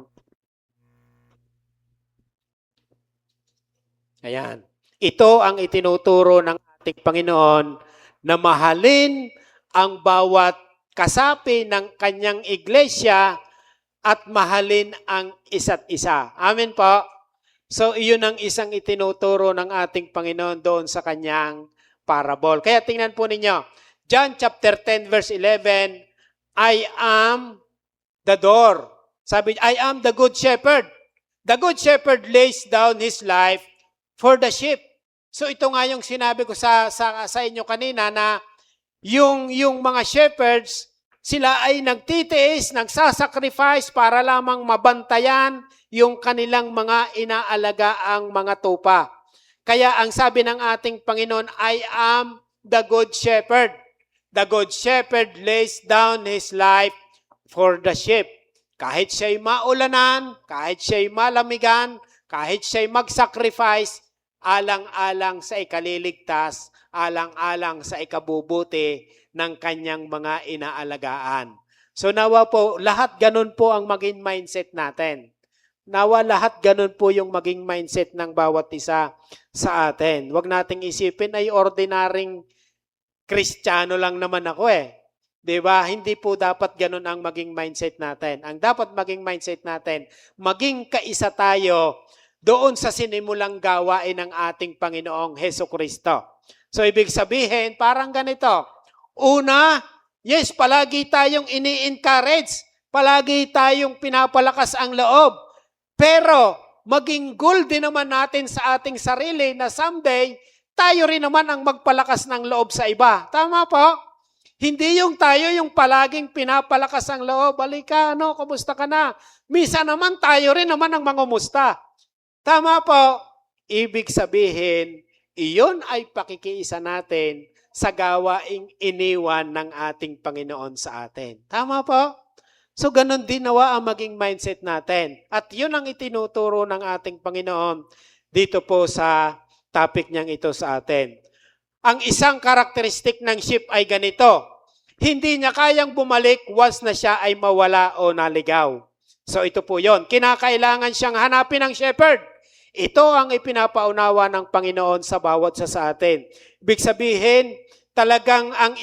Ayan. Ito ang itinuturo ng ating Panginoon na mahalin ang bawat kasapi ng kanyang iglesia at mahalin ang isa't isa. Amen po? So, iyon ang isang itinuturo ng ating Panginoon doon sa kanyang parable. Kaya tingnan po ninyo, John chapter 10 verse 11, I am the door. Sabi, I am the good shepherd. The good shepherd lays down his life for the sheep. So, ito nga yung sinabi ko sa inyo kanina na yung mga shepherds, sila ay nagtitiis, nagsasacrifice para lamang mabantayan yung kanilang mga inaalagaang mga tupa. Kaya ang sabi ng ating Panginoon, I am the good shepherd. The good shepherd lays down his life for the sheep. Kahit siya'y maulanan, kahit siya'y malamigan, kahit siya'y mag-sacrifice, alang-alang sa ikaliligtas, alang-alang sa ikabubuti ng kanyang mga inaalagaan. So nawa po, lahat ganun po ang maging mindset natin. Nawa lahat ganun po yung maging mindset ng bawat isa sa atin. Huwag nating isipin ay ordinaryong Kristiyano lang naman ako eh. 'Di ba? Hindi po dapat ganun ang maging mindset natin. Ang dapat maging mindset natin, maging kaisa tayo doon sa sinimulang gawain ng ating Panginoong Hesukristo. So ibig sabihin, parang ganito. Una, yes, palagi tayong ini-encourage, palagi tayong pinapalakas ang loob. Pero maging goal din naman natin sa ating sarili na someday, tayo rin naman ang magpalakas ng loob sa iba. Tama po? Hindi yung tayo yung palaging pinapalakas ang loob. Balika, kumusta ka na? Misa naman tayo rin naman ang mangumusta. Tama po? Ibig sabihin, iyon ay pakikiisa natin sa gawaing iniwan ng ating Panginoon sa atin. Tama po? So, ganun din nawa ang maging mindset natin. At yun ang itinuturo ng ating Panginoon dito po sa topic niyang ito sa atin. Ang isang karakteristik ng sheep ay ganito. Hindi niya kayang bumalik once na siya ay mawala o naligaw. So, ito po yun. Kinakailangan siyang hanapin ng shepherd. Ito ang ipinapaunawa ng Panginoon sa bawat sa atin. Ibig sabihin, talagang ang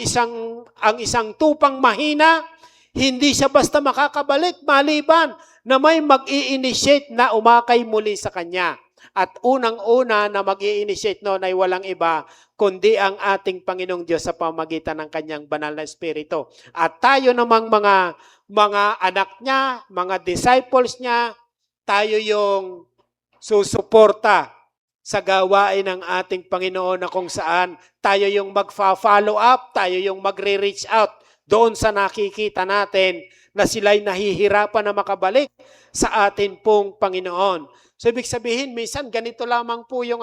isang tupang mahina, hindi siya basta makakabalik maliban na may mag-i-initiate na umakay muli sa kanya. At unang-una na mag-i-initiate noon ay walang iba kundi ang ating Panginoong Diyos sa pamagitan ng kanyang banal na espiritu. At tayo namang mga anak niya, mga disciples niya, tayo yung susuporta sa gawain ng ating Panginoon na kung saan tayo yung magfa-follow up, tayo yung magre-reach out doon sa nakikita natin na sila'y nahihirapan na makabalik sa atin pong Panginoon. So, ibig sabihin, minsan ganito lamang po yung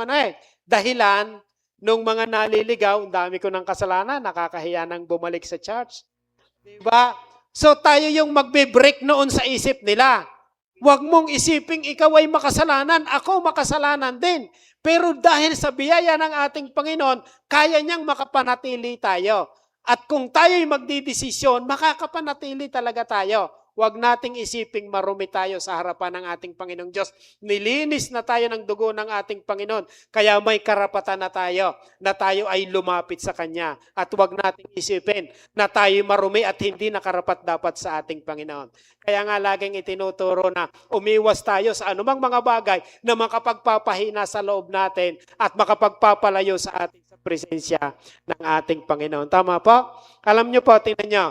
dahilan nung mga naliligaw, ang dami ko ng kasalanan, nakakahiya nang bumalik sa church. Diba? So, tayo yung magbe-break noon sa isip nila. Huwag mong isiping ikaw ay makasalanan, ako makasalanan din. Pero dahil sa biyaya ng ating Panginoon, kaya niyang makapanatili tayo. At kung tayo'y magdidesisyon, makakapanatili talaga tayo. Huwag nating isiping marumi tayo sa harapan ng ating Panginoong Diyos. Nilinis na tayo ng dugo ng ating Panginoon. Kaya may karapatan na tayo ay lumapit sa Kanya. At huwag nating isipin na tayo marumi at hindi nakarapat dapat sa ating Panginoon. Kaya nga laging itinuturo na umiwas tayo sa anumang mga bagay na makapagpapahina sa loob natin at makapagpapalayo sa ating sa presensya ng ating Panginoon. Tama po? Alam nyo po, tingnan nyo.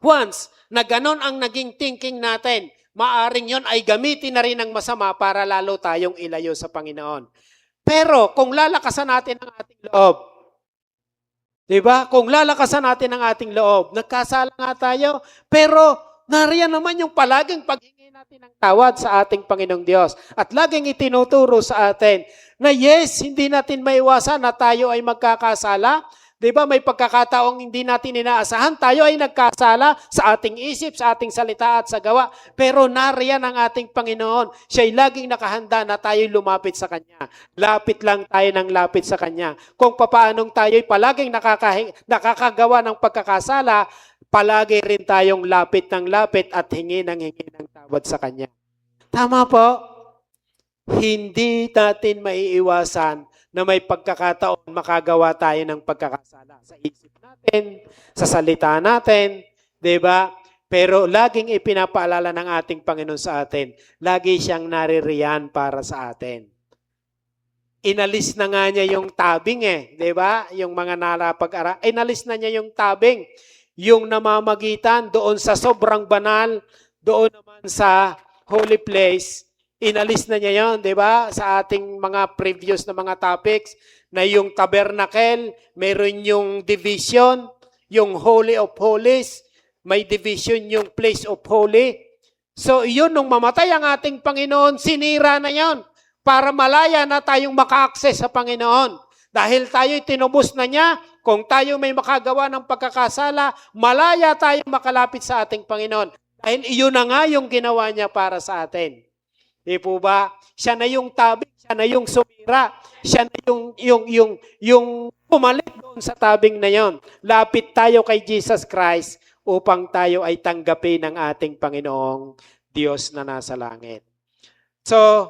Once na ganon ang naging thinking natin, maaring yon ay gamitin na rin ng masama para lalo tayong ilayo sa Panginoon. Pero kung lalakasan natin ang ating loob, diba? Kung lalakasan natin ang ating loob, nagkasala nga tayo, pero nariyan naman yung palaging paghingi natin ng tawad sa ating Panginoong Diyos. At laging itinuturo sa atin na yes, hindi natin maiwasan na tayo ay magkakasala. Diba, may pagkakataong hindi natin inaasahan, tayo ay nagkasala sa ating isip, sa ating salita at sa gawa. Pero nariyan ang ating Panginoon. Siya'y laging nakahanda na tayo lumapit sa Kanya. Lapit lang tayo ng lapit sa Kanya. Kung papaanong tayo'y palaging nakakagawa ng pagkakasala, palagi rin tayong lapit ng lapit at hingi ng tawad sa Kanya. Tama po? Hindi natin maiiwasan na may pagkakataon makagawa tayo ng pagkakasala sa isip natin, sa salita natin, 'di ba? Pero laging ipinapaalala ng ating Panginoon sa atin, lagi siyang naririyan para sa atin. Inalis na nga niya yung tabing 'di ba? Yung mga narapag-ara, inalis na niya yung tabing, yung namamagitan doon sa sobrang banal, doon naman sa holy place. Inalis na niya yon, di ba? Sa ating mga previous na mga topics, na yung tabernacle, meron yung division, yung Holy of Holies, may division yung place of holy. So, yun, nung mamatay ang ating Panginoon, sinira na yon para malaya na tayong maka-access sa Panginoon. Dahil tayo'y tinubos na niya, kung tayo may makagawa ng pagkakasala, malaya tayong makalapit sa ating Panginoon. Dahil iyon na nga yung ginawa niya para sa atin. Di po ba? Siya na yung tabing, siya na yung sumira, siya na yung pumalit doon sa tabing na yon. Lapit tayo kay Jesus Christ upang tayo ay tanggapin ng ating Panginoong Diyos na nasa langit. So,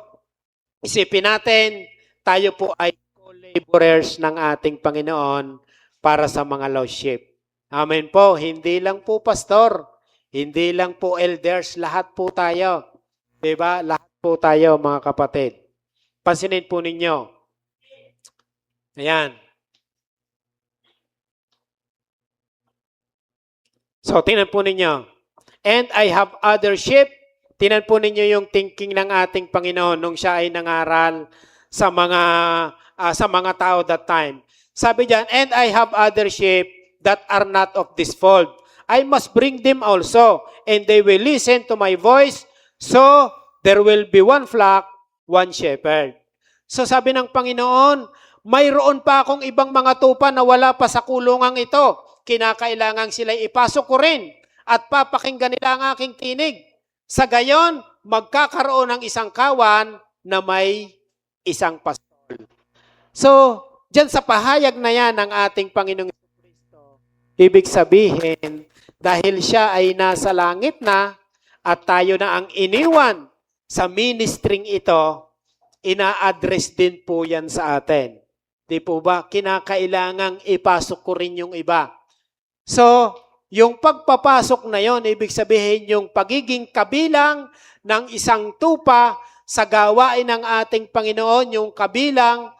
isipin natin, tayo po ay co-laborers ng ating Panginoon para sa mga lost sheep. Amen po. Hindi lang po pastor, hindi lang po elders, lahat po tayo. Diba? Lahat po tayo, mga kapatid. Pansinin po ninyo. Ayan. So, tingnan po ninyo. And I have other sheep. Tingnan po ninyo yung thinking ng ating Panginoon nung siya ay nangaral sa mga tao that time. Sabi diyan, and I have other sheep that are not of this fold. I must bring them also, and they will listen to my voice. So, there will be one flock, one shepherd. So sabi ng Panginoon, mayroon pa akong ibang mga tupa na wala pa sa kulungang ito. Kinakailangan sila'y ipasok ko rin at papakinggan nila ang aking tinig. Sa gayon, magkakaroon ng isang kawan na may isang pastol. So, dyan sa pahayag na yan ng ating Panginoong Kristo, ibig sabihin, dahil siya ay nasa langit na at tayo na ang iniwan sa ministering ito, ina-address din po yan sa atin. Di po ba? Kinakailangang ipasok ko rin yung iba. So, yung pagpapasok na yon, ibig sabihin yung pagiging kabilang ng isang tupa sa gawain ng ating Panginoon, yung kabilang,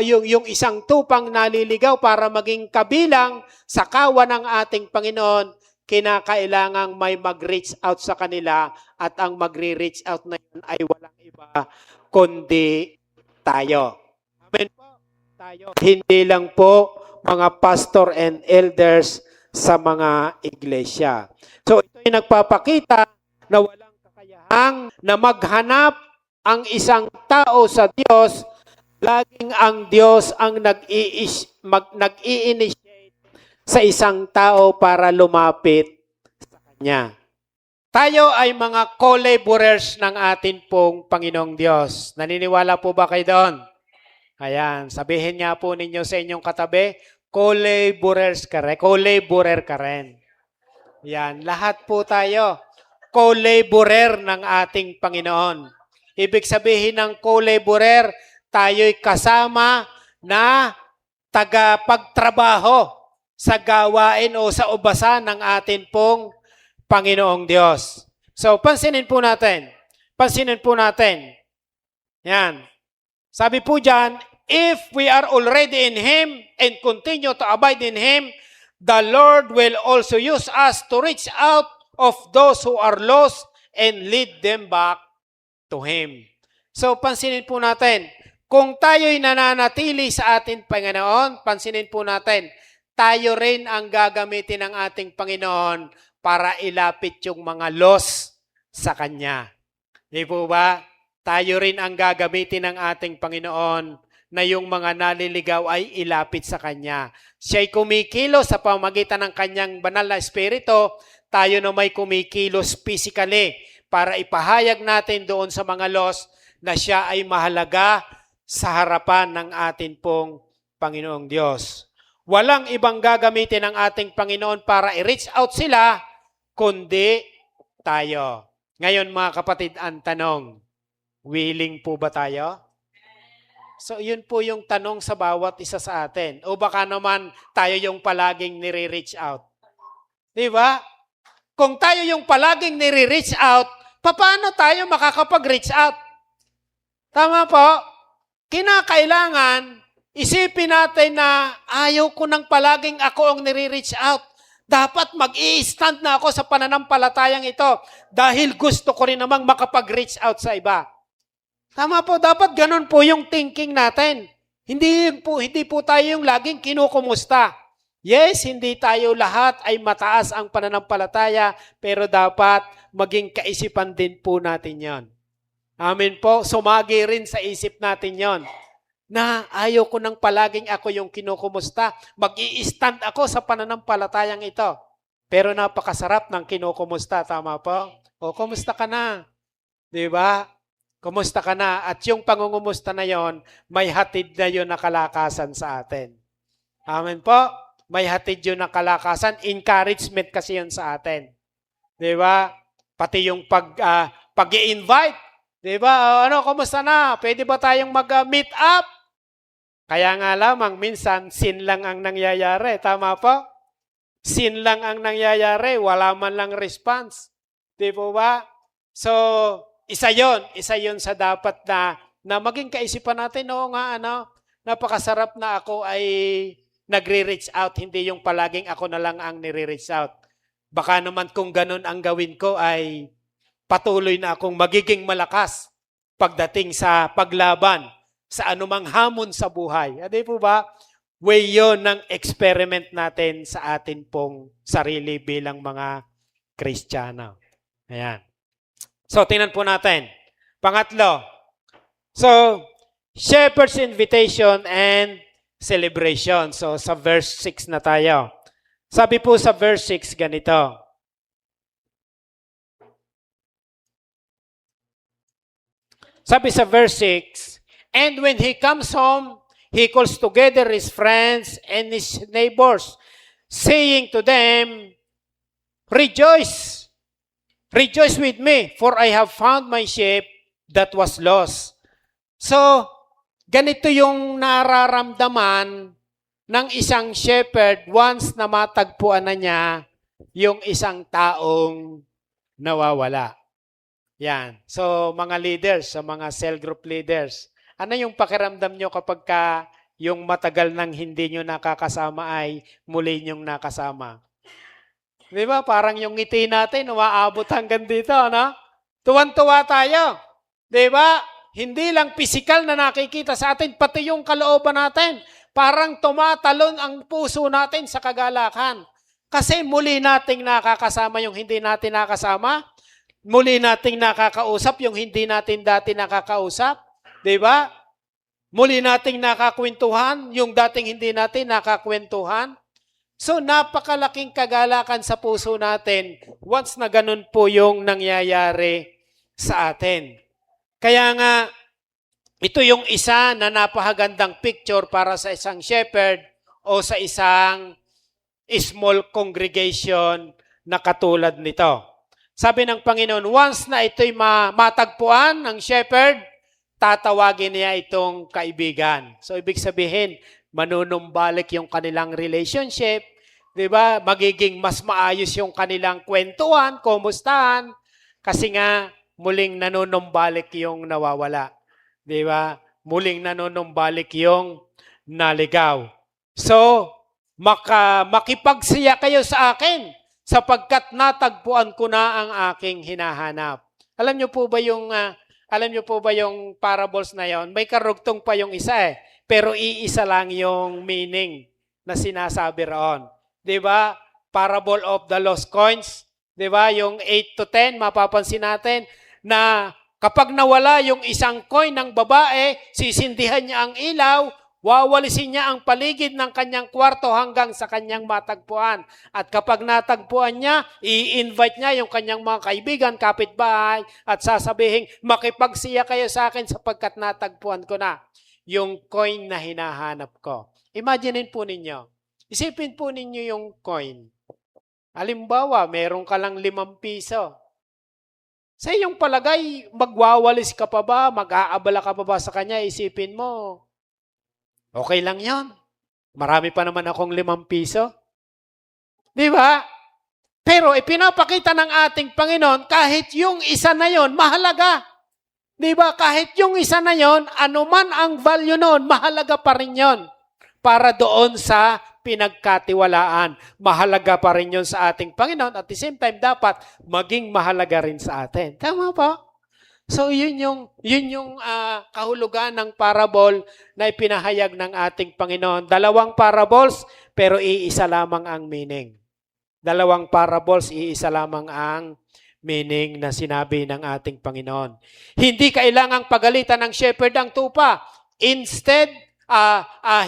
yung isang tupang naliligaw para maging kabilang sa kawan ng ating Panginoon, kinakailangang may mag-reach out sa kanila at ang magre-reach out na yun ay walang iba kundi tayo. Amen po. Tayo. Hindi lang po mga pastor and elders sa mga iglesia. So ito ay nagpapakita na walang kakayahang na maghanap ang isang tao sa Diyos. Laging ang Diyos ang nag-i-initiate sa isang tao para lumapit sa Kanya. Tayo ay mga co-laborers ng atin pong Panginoong Diyos. Naniniwala po ba kayo doon? Ayan, sabihin nga po ninyo sa inyong katabi, co-laborers ka rin, co-laborer ka rin. Yan, lahat po tayo, co-laborer ng ating Panginoon. Ibig sabihin ng co-laborer, tayo'y kasama na tagapagtrabaho sa gawain o sa ubasan ng atin pong Panginoong Diyos. So, pansinin po natin. Yan. Sabi po dyan, if we are already in Him and continue to abide in Him, the Lord will also use us to reach out of those who are lost and lead them back to Him. So, pansinin po natin, kung tayo'y nananatili sa ating Panginoon, pansinin po natin, tayo rin ang gagamitin ng ating Panginoon para ilapit yung mga lost sa Kanya. Di po ba? Tayo rin ang gagamitin ng ating Panginoon na yung mga naliligaw ay ilapit sa Kanya. Siya'y kumikilos sa pamagitan ng Kanyang banal na Espiritu, tayo na may kumikilos physically para ipahayag natin doon sa mga lost na Siya ay mahalaga sa harapan ng atin pong Panginoong Diyos. Walang ibang gagamitin ng ating Panginoon para i-reach out sila, kundi tayo. Ngayon mga kapatid, ang tanong, willing po ba tayo? So yun po yung tanong sa bawat isa sa atin. O baka naman tayo yung palaging nire-reach out. Di ba? Kung tayo yung palaging nire-reach out, paano tayo makakapag-reach out? Tama po? Kinakailangan, isipin natin na ayaw ko nang palaging ako ang nire-reach out. Dapat mag-i-stand na ako sa pananampalatayang ito dahil gusto ko rin namang makapag-reach out sa iba. Tama po, dapat ganun po yung thinking natin. Hindi po tayo yung laging kinukumusta. Yes, hindi tayo lahat ay mataas ang pananampalataya, pero dapat maging kaisipan din po natin yon. Amen po, sumagi rin sa isip natin yon. Na ayaw ko nang palaging ako yung kinukumusta. Mag-i-stand ako sa pananampalatayang ito. Pero napakasarap ng kinukumusta, tama po? O, kumusta ka na? Di ba? Kumusta ka na? At yung pangungumusta na yon, may hatid na yun na kalakasan sa atin. Amen po? May hatid yun na kalakasan. Encouragement kasi yun sa atin. Di ba? Pati yung pag-i-invite. Di ba? Ano, kumusta na? Pwede ba tayong mag-meet up? Kaya nga lamang, minsan, sin lang ang nangyayari. Tama po? Sin lang ang nangyayari. Wala man lang response. Di po ba? So, isa yon sa dapat na maging kaisipan natin. Oo nga, napakasarap na ako ay nagre-reach out. Hindi yung palaging ako na lang ang nire-reach out. Baka naman kung ganun ang gawin ko ay patuloy na akong magiging malakas pagdating sa paglaban sa anumang hamon sa buhay. Hindi po ba? Way yon ng experiment natin sa atin pong sarili bilang mga Kristiyano. Ayan. So, tingnan po natin. Pangatlo. So, shepherd's invitation and celebration. So, sa verse 6 na tayo. Sabi po sa verse 6 ganito. Sabi sa verse 6, and when he comes home, he calls together his friends and his neighbors, saying to them, rejoice, rejoice with me, for I have found my sheep that was lost. So, ganito yung nararamdaman ng isang shepherd once na matagpuan na niya yung isang taong nawawala. Yan. So, mga leaders, sa mga cell group leaders, ano yung pakiramdam nyo kapag yung matagal nang hindi nyo nakakasama ay muli nyong nakasama? Di ba? Parang yung ngiti natin, umaabot hanggang dito, no? Tuwan-tuwa tayo. Di ba? Hindi lang physical na nakikita sa atin, pati yung kalooban natin. Parang tumatalon ang puso natin sa kagalakan. Kasi muli nating nakakasama yung hindi natin nakasama. Muli nating nakakausap yung hindi natin dati nakakausap. Di ba? Muli nating nakakwentuhan yung dating hindi natin nakakwentuhan. So napakalaking kagalakan sa puso natin once na ganun po yung nangyayari sa atin. Kaya nga, ito yung isa na napakagandang picture para sa isang shepherd o sa isang small congregation na katulad nito. Sabi ng Panginoon, once na ito'y matagpuan ng shepherd, tatawagin niya itong kaibigan. So ibig sabihin, manunumbalik yung kanilang relationship, 'di ba? Magiging mas maayos yung kanilang kwentuhan, kumustahan, kasi nga muling nanunumbalik yung nawawala. 'Di ba? Muling nanunumbalik yung naligaw. So, makipagsiya kayo sa akin sapagkat natagpuan ko na ang aking hinahanap. Alam niyo po ba yung parables na yon? May karugtong pa yung isa eh. Pero iisa lang yung meaning na sinasabi roon. 'Di ba? Parable of the lost coins. 'Di ba? Yung 8 to 10, mapapansin natin na kapag nawala yung isang coin ng babae, sisindihan niya ang ilaw, wawalisin niya ang paligid ng kanyang kwarto hanggang sa kanyang matagpuan. At kapag natagpuan niya, i-invite niya yung kanyang mga kaibigan, kapitbahay, at sasabihin, makipagsiya kayo sa akin sapagkat natagpuan ko na yung coin na hinahanap ko. Imaginin po ninyo. Isipin po ninyo yung coin. Halimbawa, meron ka lang 5 piso. Sa iyong palagay, magwawalis ka pa ba? Mag-aabala ka pa ba sa kanya? Isipin mo, okay lang yon. Marami pa naman akong 5 piso. Di ba? Pero ipinapakita ng ating Panginoon, kahit yung isa na yon, mahalaga. Di ba? Kahit yung isa na yon, anuman ang value noon, mahalaga pa rin yon. Para doon sa pinagkatiwalaan. Mahalaga pa rin yun sa ating Panginoon. At the same time, dapat maging mahalaga rin sa atin. Tama po? So, yun yung kahulugan ng parable na ipinahayag ng ating Panginoon. 2 parables, pero iisa lamang ang meaning. 2 parables, iisa lamang ang meaning na sinabi ng ating Panginoon. Hindi kailangang pagalitan ng shepherd ang tupa. Instead,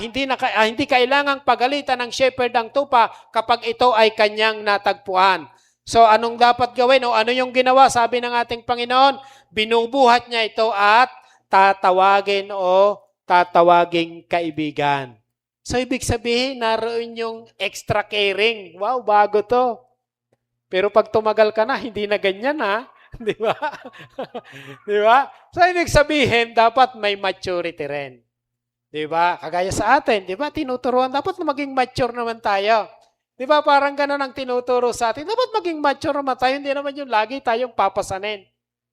hindi kailangang pagalitan ng shepherd ang tupa kapag ito ay kanyang natagpuan. So anong dapat gawin o ano yung ginawa? Sabi ng ating Panginoon, binubuhat niya ito at tatawagin kaibigan. So ibig sabihin, naroon yung extra caring. Wow, bago to. Pero pag tumagal ka na, hindi na ganyan ha. Di ba? Di ba? So ibig sabihin, dapat may maturity rin. Di ba? Kagaya sa atin, di ba? Tinuturuan, dapat maging mature naman tayo. Di ba? Parang ganun ang tinuturo sa atin. Dapat maging mature naman tayo. Hindi naman yung lagi tayong papasanin.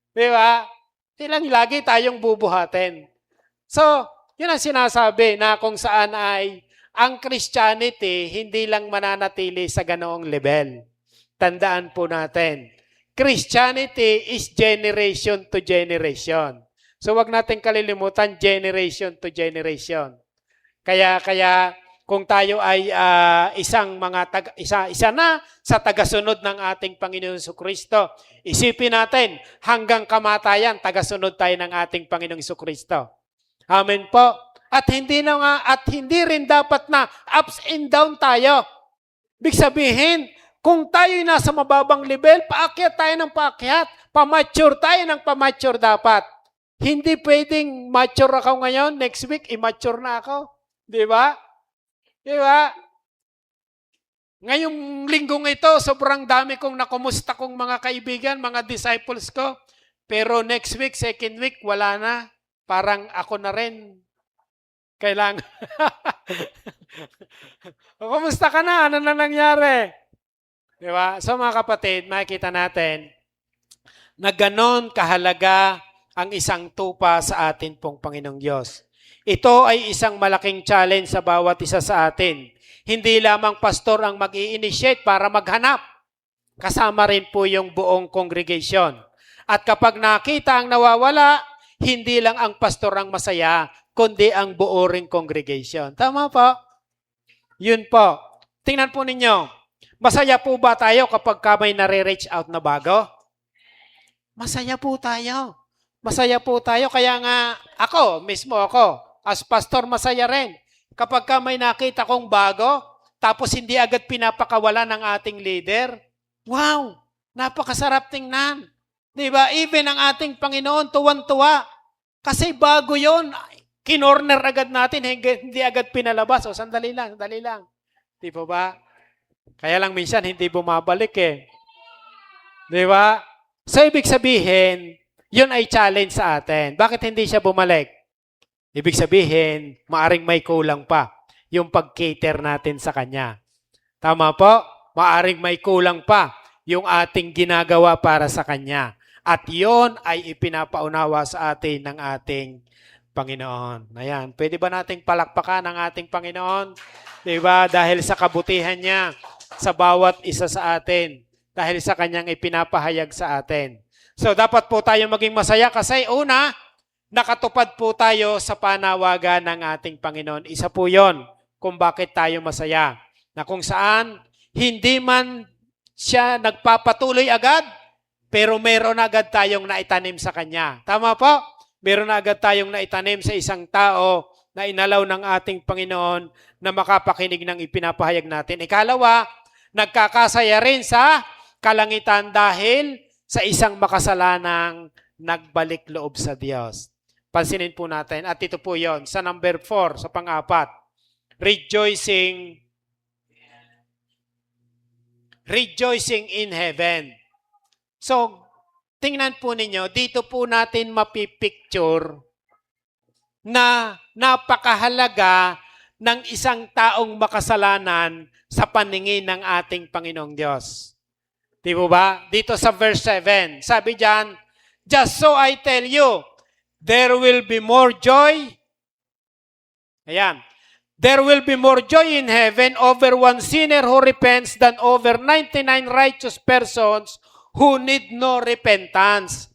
Di ba? Hindi lang lagi tayong bubuhatin. So, yun ang sinasabi na kung saan ay ang Christianity hindi lang mananatili sa ganoong level. Tandaan po natin, Christianity is generation to generation. So wag natin kalilimutan generation to generation. Kaya kung tayo ay isa na sa tagasunod ng ating Panginoon Jesucristo, isipin natin hanggang kamatayan tagasunod tayo ng ating Panginoong Jesucristo. Amen po. At hindi rin dapat na ups and down tayo. Ibig sabihin, kung tayo'y nasa mababang level, paakyat tayo ng paakyat, pamature tayo ng pamature dapat. Hindi pwedeng mature ako ngayon, next week, immature na ako. Di ba? Di ba? Ngayong linggong ito, sobrang dami kong nakumusta kong mga kaibigan, mga disciples ko. Pero next week, second week, wala na. Parang ako na rin. Kailangan. Kumusta ka na? Ano na nangyari? Di ba? So mga kapatid, makikita natin na ganon kahalaga ang isang tupa sa atin pong Panginoong Diyos. Ito ay isang malaking challenge sa bawat isa sa atin. Hindi lamang pastor ang mag-i-initiate para maghanap. Kasama rin po yung buong congregation. At kapag nakita ang nawawala, hindi lang ang pastor ang masaya, kundi ang buo ring congregation. Tama po? Yun po. Tingnan po ninyo. Masaya po ba tayo kapag may nare-reach out na bago? Masaya po tayo. Masaya po tayo. Kaya nga ako, as pastor, masaya rin. Kapag may nakita kong bago, tapos hindi agad pinapakawala ng ating leader. Wow! Napakasarap tingnan. Di ba? Even ang ating Panginoon, tuwan-tuwa. Kasi bago yon, kinorner agad natin, hindi agad pinalabas. O, sandali lang. Di po ba? Kaya lang minsan, hindi bumabalik eh. Di ba? So, ibig sabihin, yun ay challenge sa atin. Bakit hindi siya bumalik? Ibig sabihin, maaring may kulang pa yung pag-cater natin sa Kanya. Tama po? Maaring may kulang pa yung ating ginagawa para sa Kanya. At yon ay ipinapaunawa sa atin ng ating Panginoon. Ayan, pwede ba nating palakpakan ang ating Panginoon? Diba? Dahil sa kabutihan niya sa bawat isa sa atin. Dahil sa Kanyang ipinapahayag sa atin. So, dapat po tayo maging masaya kasi una, nakatupad po tayo sa panawagan ng ating Panginoon. Isa po yon kung bakit tayo masaya. Na kung saan, hindi man siya nagpapatuloy agad, pero meron agad tayong naitanim sa Kanya. Tama po? Meron agad tayong naitanim sa isang tao na inalaw ng ating Panginoon na makapakinig ng ipinapahayag natin. Ikalawa, nagkakasaya rin sa kalangitan dahil sa isang makasalanang nagbalik loob sa Diyos. Pansinin po natin. At ito po yon sa number 4, sa pang-apat. Rejoicing in heaven. So, tingnan po ninyo, dito po natin mapipicture na napakahalaga ng isang taong makasalanan sa paningin ng ating Panginoong Diyos. Di po ba? Dito sa verse 7, sabi diyan, just so I tell you, there will be more joy. Ayan. There will be more joy in heaven over one sinner who repents than over 99 righteous persons who need no repentance.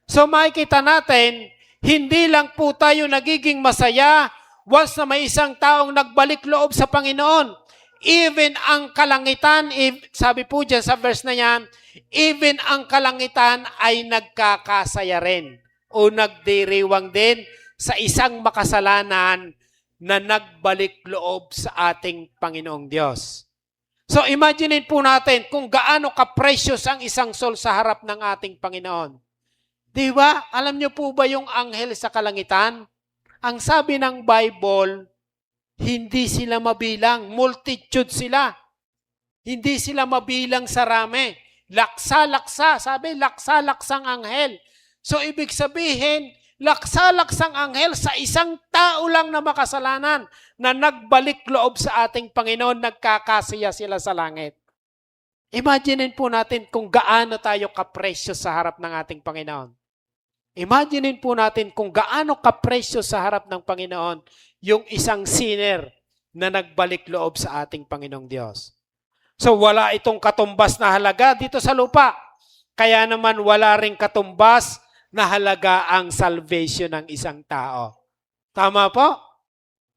So makikita natin, hindi lang po tayo nagiging masaya once na may isang taong nagbalik loob sa Panginoon. Even ang kalangitan, sabi po dyan sa verse na yan, even ang kalangitan ay nagkakasaya rin o nagdiriwang din sa isang makasalanan na nagbalik loob sa ating Panginoong Diyos. So imagine po natin kung gaano ka-precious ang isang soul sa harap ng ating Panginoon. Di ba? Alam niyo po ba yung anghel sa kalangitan? Ang sabi ng Bible, hindi sila mabilang. Multitude sila. Hindi sila mabilang sa rami. Laksa-laksa. Sabi, laksa-laksang anghel. So ibig sabihin, laksa-laksang anghel sa isang tao lang na makasalanan na nagbalik loob sa ating Panginoon, nagkakasaya sila sa langit. Imaginin po natin kung gaano tayo ka-precious sa harap ng ating Panginoon. Imaginin po natin kung gaano ka-precious sa harap ng Panginoon yung isang sinner na nagbalik loob sa ating Panginoong Diyos. So wala itong katumbas na halaga dito sa lupa. Kaya naman wala ring katumbas na halaga ang salvation ng isang tao. Tama po?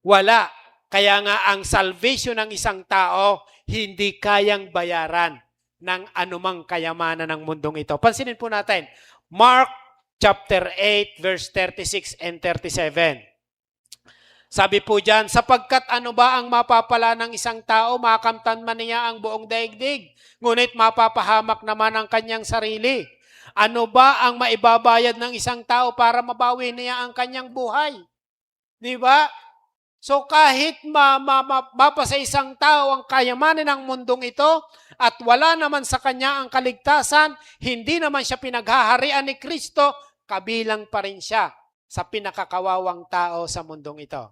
Wala. Kaya nga ang salvation ng isang tao hindi kayang bayaran ng anumang kayamanan ng mundong ito. Pansinin po natin. Mark chapter 8 verse 36 and 37. Sabi po dyan, sapagkat ano ba ang mapapala ng isang tao, makamtan man niya ang buong daigdig, ngunit mapapahamak naman ang kanyang sarili. Ano ba ang maibabayad ng isang tao para mabawi niya ang kanyang buhay? Di ba? So kahit mapa sa isang tao ang kayamanan ng mundong ito at wala naman sa kanya ang kaligtasan, hindi naman siya pinaghaharian ni Kristo, kabilang pa rin siya sa pinakakawawang tao sa mundong ito.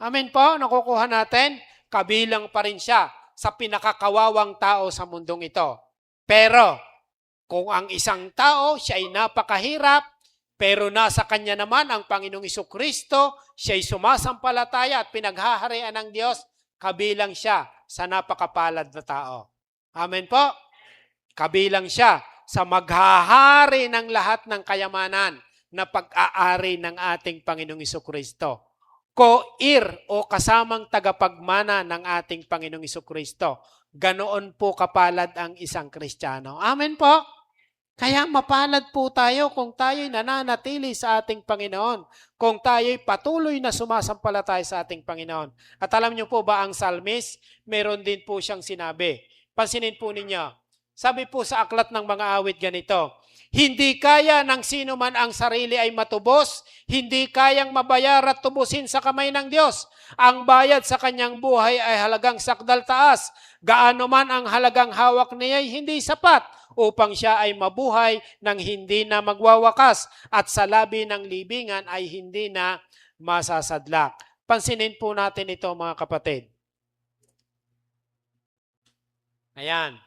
Amen po? Nakukuha natin? Kabilang pa rin siya sa pinakakawawang tao sa mundong ito. Pero, kung ang isang tao, siya ay napakahirap, pero nasa kanya naman ang Panginoong Jesucristo, siya ay sumasampalataya at pinaghaharian ng Diyos, kabilang siya sa napakapalad na tao. Amen po? Kabilang siya sa maghahari ng lahat ng kayamanan na pag-aari ng ating Panginoong Jesucristo. Co-heir o kasamang tagapagmana ng ating Panginoong Jesucristo. Ganoon po kapalad ang isang Kristiyano. Amen po? Kaya mapalad po tayo kung tayo'y nananatili sa ating Panginoon, kung tayo'y patuloy na sumasampalataya sa ating Panginoon. At alam niyo po ba ang psalmist, meron din po siyang sinabi. Pansinin po ninyo, sabi po sa aklat ng mga awit ganito, hindi kaya ng sino man ang sarili ay matubos, hindi kayang mabayar at tubusin sa kamay ng Diyos. Ang bayad sa kanyang buhay ay halagang sakdal taas. Gaano man ang halagang hawak niya ay hindi sapat upang siya ay mabuhay ng hindi na magwawakas at sa labi ng libingan ay hindi na masasadlak. Pansinin po natin ito mga kapatid. Ayan.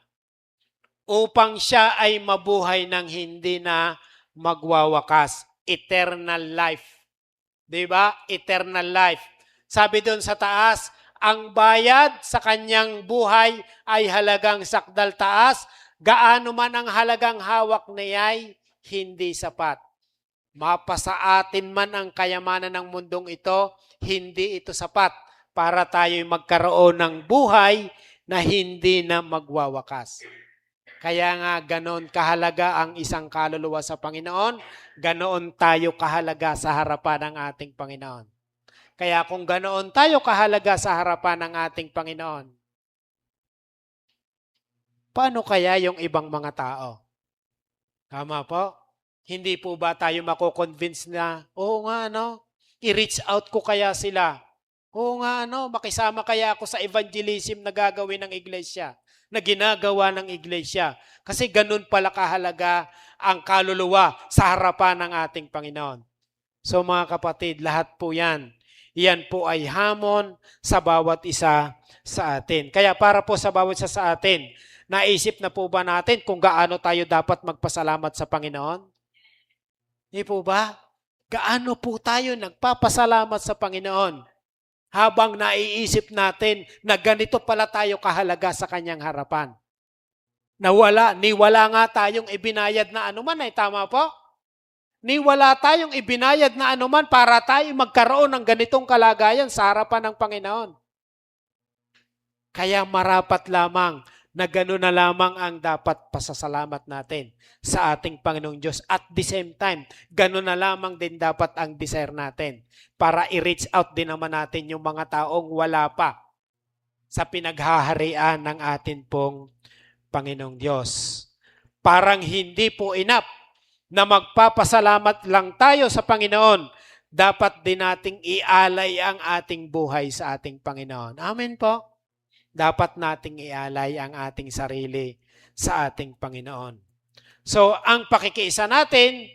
Upang siya ay mabuhay ng hindi na magwawakas. Eternal life. Diba? Eternal life. Sabi doon sa taas, ang bayad sa kanyang buhay ay halagang sakdal taas. Gaano man ang halagang hawak niya'y hindi sapat. Mapasa atin man ang kayamanan ng mundong ito, hindi ito sapat para tayo'y magkaroon ng buhay na hindi na magwawakas. Kaya nga ganon kahalaga ang isang kaluluwa sa Panginoon, ganoon tayo kahalaga sa harapan ng ating Panginoon. Kaya kung ganoon tayo kahalaga sa harapan ng ating Panginoon, paano kaya yung ibang mga tao? Tama po? Hindi po ba tayo mako-convince na, oo nga, i-reach out ko kaya sila? Oo nga, makisama kaya ako sa evangelism na gagawin ng iglesia, na ginagawa ng iglesia. Kasi ganun pala kahalaga ang kaluluwa sa harapan ng ating Panginoon. So mga kapatid, lahat po yan. Yan po ay hamon sa bawat isa sa atin. Kaya para po sa bawat isa sa atin, naisip na po ba natin kung gaano tayo dapat magpasalamat sa Panginoon? Hindi po ba? Gaano po tayo nagpapasalamat sa Panginoon habang naiisip natin na ganito pala tayo kahalaga sa kanyang harapan? Wala nga tayong ibinayad na anuman ay tama po? Wala tayong ibinayad na anuman para tayo magkaroon ng ganitong kalagayan sa harapan ng Panginoon. Kaya marapat lamang na gano'n na lamang ang dapat pasasalamat natin sa ating Panginoong Diyos. At the same time, gano'n na lamang din dapat ang desire natin para i-reach out din naman natin yung mga taong wala pa sa pinaghaharian ng atin pong Panginoong Diyos. Parang hindi po enough na magpapasalamat lang tayo sa Panginoon. Dapat din nating ialay ang ating buhay sa ating Panginoon. Amen po. Dapat nating ialay ang ating sarili sa ating Panginoon. So, ang pakikiisa natin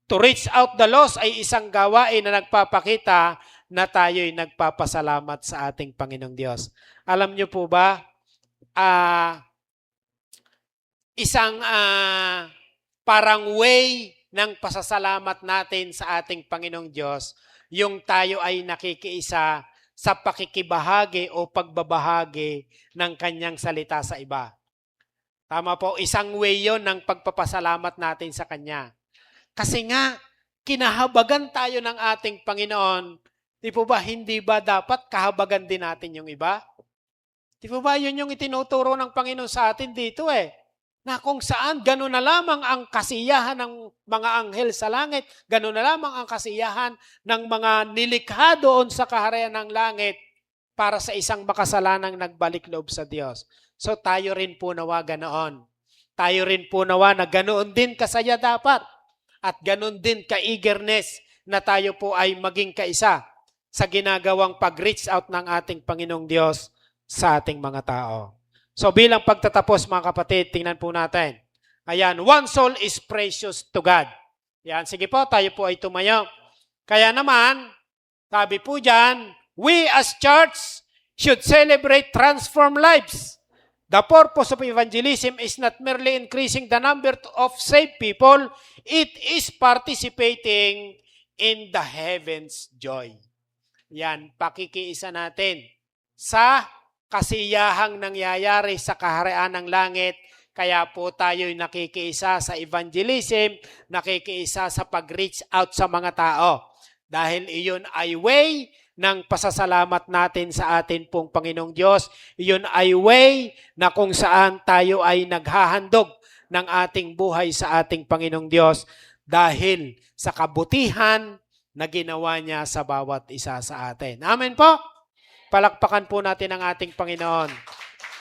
to reach out the lost ay isang gawain na nagpapakita na tayo'y nagpapasalamat sa ating Panginoong Diyos. Alam niyo po ba, isang parang way ng pasasalamat natin sa ating Panginoong Diyos, yung tayo ay nakikiisa sa pakikibahagi o pagbabahagi ng kanyang salita sa iba. Tama po, isang way yon ng pagpapasalamat natin sa kanya. Kasi nga, kinahabagan tayo ng ating Panginoon. Di po ba, hindi ba dapat kahabagan din natin yung iba? Di po ba, yun yung itinuturo ng Panginoon sa atin dito na kung saan gano'n na lamang ang kasiyahan ng mga anghel sa langit, gano'n na lamang ang kasiyahan ng mga nilikha doon sa kaharian ng langit para sa isang makasalanang nagbalik loob sa Diyos. So tayo rin po nawa ganoon. Tayo rin po nawa na ganoon din kasaya dapat at ganoon din ka-eagerness na tayo po ay maging kaisa sa ginagawang pag-reach out ng ating Panginoong Diyos sa ating mga tao. So bilang pagtatapos mga kapatid, tingnan po natin. Ayan, one soul is precious to God. Ayan, sige po, tayo po ay tumayo. Kaya naman, sabi po dyan, we as church should celebrate transformed lives. The purpose of evangelism is not merely increasing the number of saved people, it is participating in the heaven's joy. Yan, pakikiisa natin sa kasiyahang nangyayari sa kaharian ng langit. Kaya po tayo'y nakikiisa sa evangelism, nakikiisa sa pag-reach out sa mga tao. Dahil iyon ay way ng pasasalamat natin sa atin pong Panginoong Diyos. Iyon ay way na kung saan tayo ay naghahandog ng ating buhay sa ating Panginoong Diyos dahil sa kabutihan na ginawa niya sa bawat isa sa atin. Amen po? Palakpakan po natin ang ating Panginoon.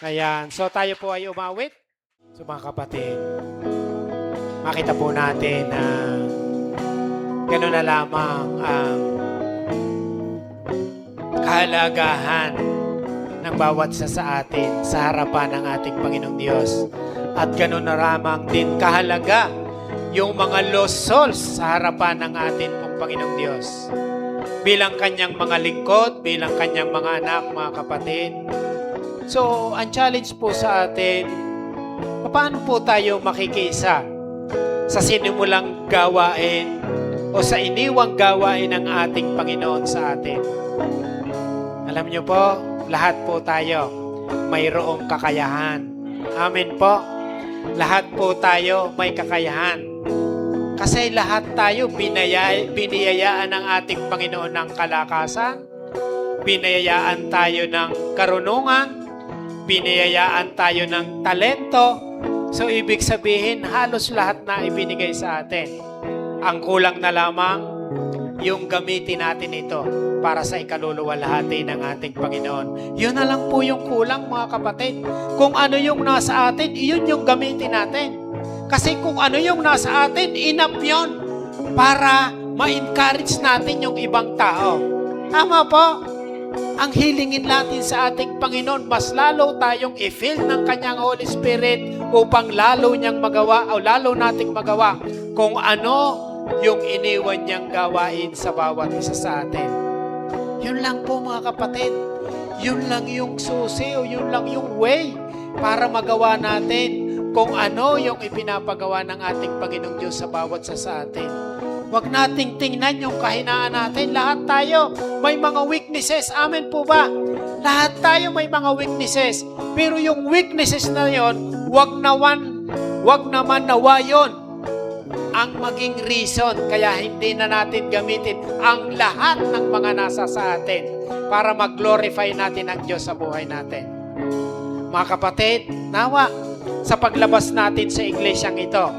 Ayan. So tayo po ay umawit. So mga kapatid, makita po natin na gano'n na lamang ang kahalagahan ng bawat isa sa atin sa harapan ng ating Panginoong Diyos. At gano'n na lamang din kahalaga yung mga lost souls sa harapan ng ating pong Panginoong Diyos. Bilang kanyang mga lingkod, bilang kanyang mga anak, mga kapatid. So, ang challenge po sa atin, paano po tayo makikisa sa sinimulang gawain o sa iniwang gawain ng ating Panginoon sa atin? Alam niyo po, lahat po tayo mayroong kakayahan. Amen po. Lahat po tayo may kakayahan. Kasi lahat tayo biniyayaan ng ating Panginoon ng kalakasan, biniyayaan tayo ng karunungan, biniyayaan tayo ng talento. So, ibig sabihin, halos lahat na ibinigay sa atin. Ang kulang na lamang, yung gamitin natin ito para sa ikaluluwalhati ng ating Panginoon. Yun na lang po yung kulang, mga kapatid. Kung ano yung nasa atin, yun yung gamitin natin. Kasi kung ano yung nasa atin, enough yun para ma-encourage natin yung ibang tao. Tama po? Ang hilingin natin sa ating Panginoon, mas lalo tayong i-fill ng Kanyang Holy Spirit upang lalo niyang magawa o lalo nating magawa kung ano yung iniwan niyang gawain sa bawat isa sa atin. Yun lang po, mga kapatid. Yun lang yung susi o yun lang yung way para magawa natin kung ano yung ipinapagawa ng ating Panginoong Diyos sa bawat isa sa atin. Huwag nating tingnan yung kahinaan natin. Lahat tayo may mga weaknesses. Amen po ba? Lahat tayo may mga weaknesses. Pero yung weaknesses na yon, huwag naman nawa yun ang maging reason kaya hindi na natin gamitin ang lahat ng mga nasa sa atin para mag-glorify natin ang Diyos sa buhay natin. Mga kapatid, nawa, sa paglabas natin sa iglesyang ito,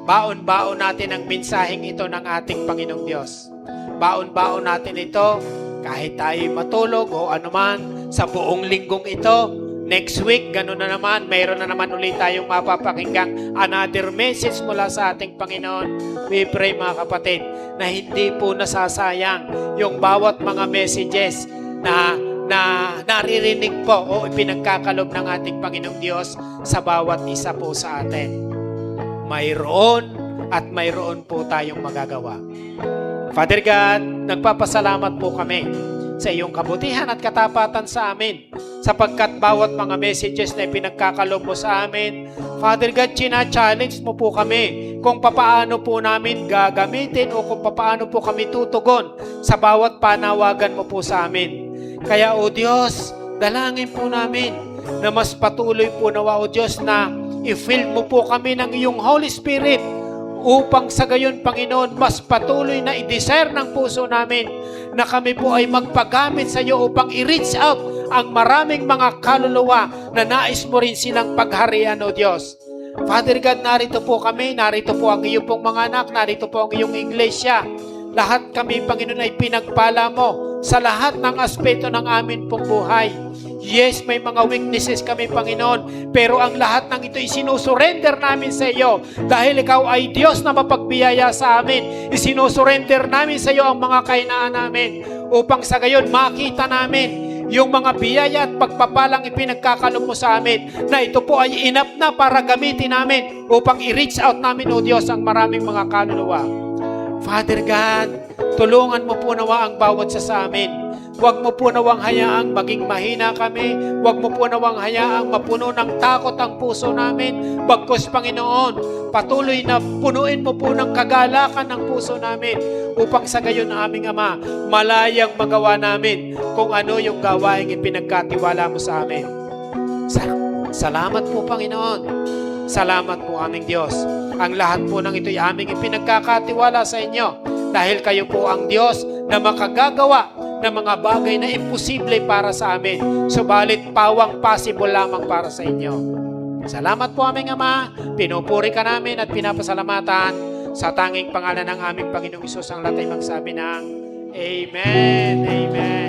baon-baon natin ang mensaheng ito ng ating Panginoong Diyos. Baon-baon natin ito kahit tayo matulog o anuman sa buong linggong ito. Next week, gano'n na naman, mayroon na naman ulit tayong mapapakinggang another message mula sa ating Panginoon. We pray, mga kapatid, na hindi po nasasayang yung bawat mga messages na naririnig po o ipinagkakalob ng ating Panginoong Diyos sa bawat isa po sa atin. Mayroon at mayroon po tayong magagawa. Father God, nagpapasalamat po kami sa iyong kabutihan at katapatan sa amin sapagkat bawat mga messages na ipinagkakalob mo sa amin, Father God, china-challenge mo po kami kung papaano po namin gagamitin o kung papaano po kami tutugon sa bawat panawagan mo po sa amin. Kaya, O Diyos, dalangin po namin na mas patuloy po nawa, O Diyos, na i-fill mo po kami ng iyong Holy Spirit upang sa gayon, Panginoon, mas patuloy na i-desire ng puso namin na kami po ay magpagamit sa iyo upang i-reach out ang maraming mga kaluluwa na nais mo rin silang pagharian, O Diyos. Father God, narito po kami, narito po ang iyong pong mga anak, narito po ang iyong iglesia. Lahat kami, Panginoon, ay pinagpala mo sa lahat ng aspeto ng amin pong buhay. Yes, may mga weaknesses kami, Panginoon, pero ang lahat ng ito isinusurrender namin sa iyo dahil ikaw ay Diyos na mapagbiyaya sa amin. Isinusurrender namin sa iyo ang mga kahinaan namin upang sa gayon makita namin yung mga biyaya at pagpapalang ipinagkakalob mo sa amin na ito po ay enough na para gamitin namin upang i-reach out namin, O Diyos, ang maraming mga kaluluwa. Father God, tulungan mo po nawa ang bawat sa amin. Huwag mo po nawang hayaang maging mahina kami. Huwag mo po nawang hayaang mapuno ng takot ang puso namin. Bagkus, Panginoon, patuloy na punuin mo po ng kagalakan ng puso namin upang sa gayon, aming Ama, malayang magawa namin kung ano yung gawaing ipinagkatiwala mo sa amin. Salamat po, Panginoon. Salamat po, aming Diyos. Ang lahat po ng ito'y aming ipinagkakatiwala sa inyo dahil kayo po ang Diyos na makagagawa ng mga bagay na imposible para sa amin. Subalit pawang possible lamang para sa inyo. Salamat po aming Ama, pinupuri ka namin at pinapasalamatan sa tanging pangalan ng aming Panginoong Isus ang lahat ay magsabi ng Amen, Amen.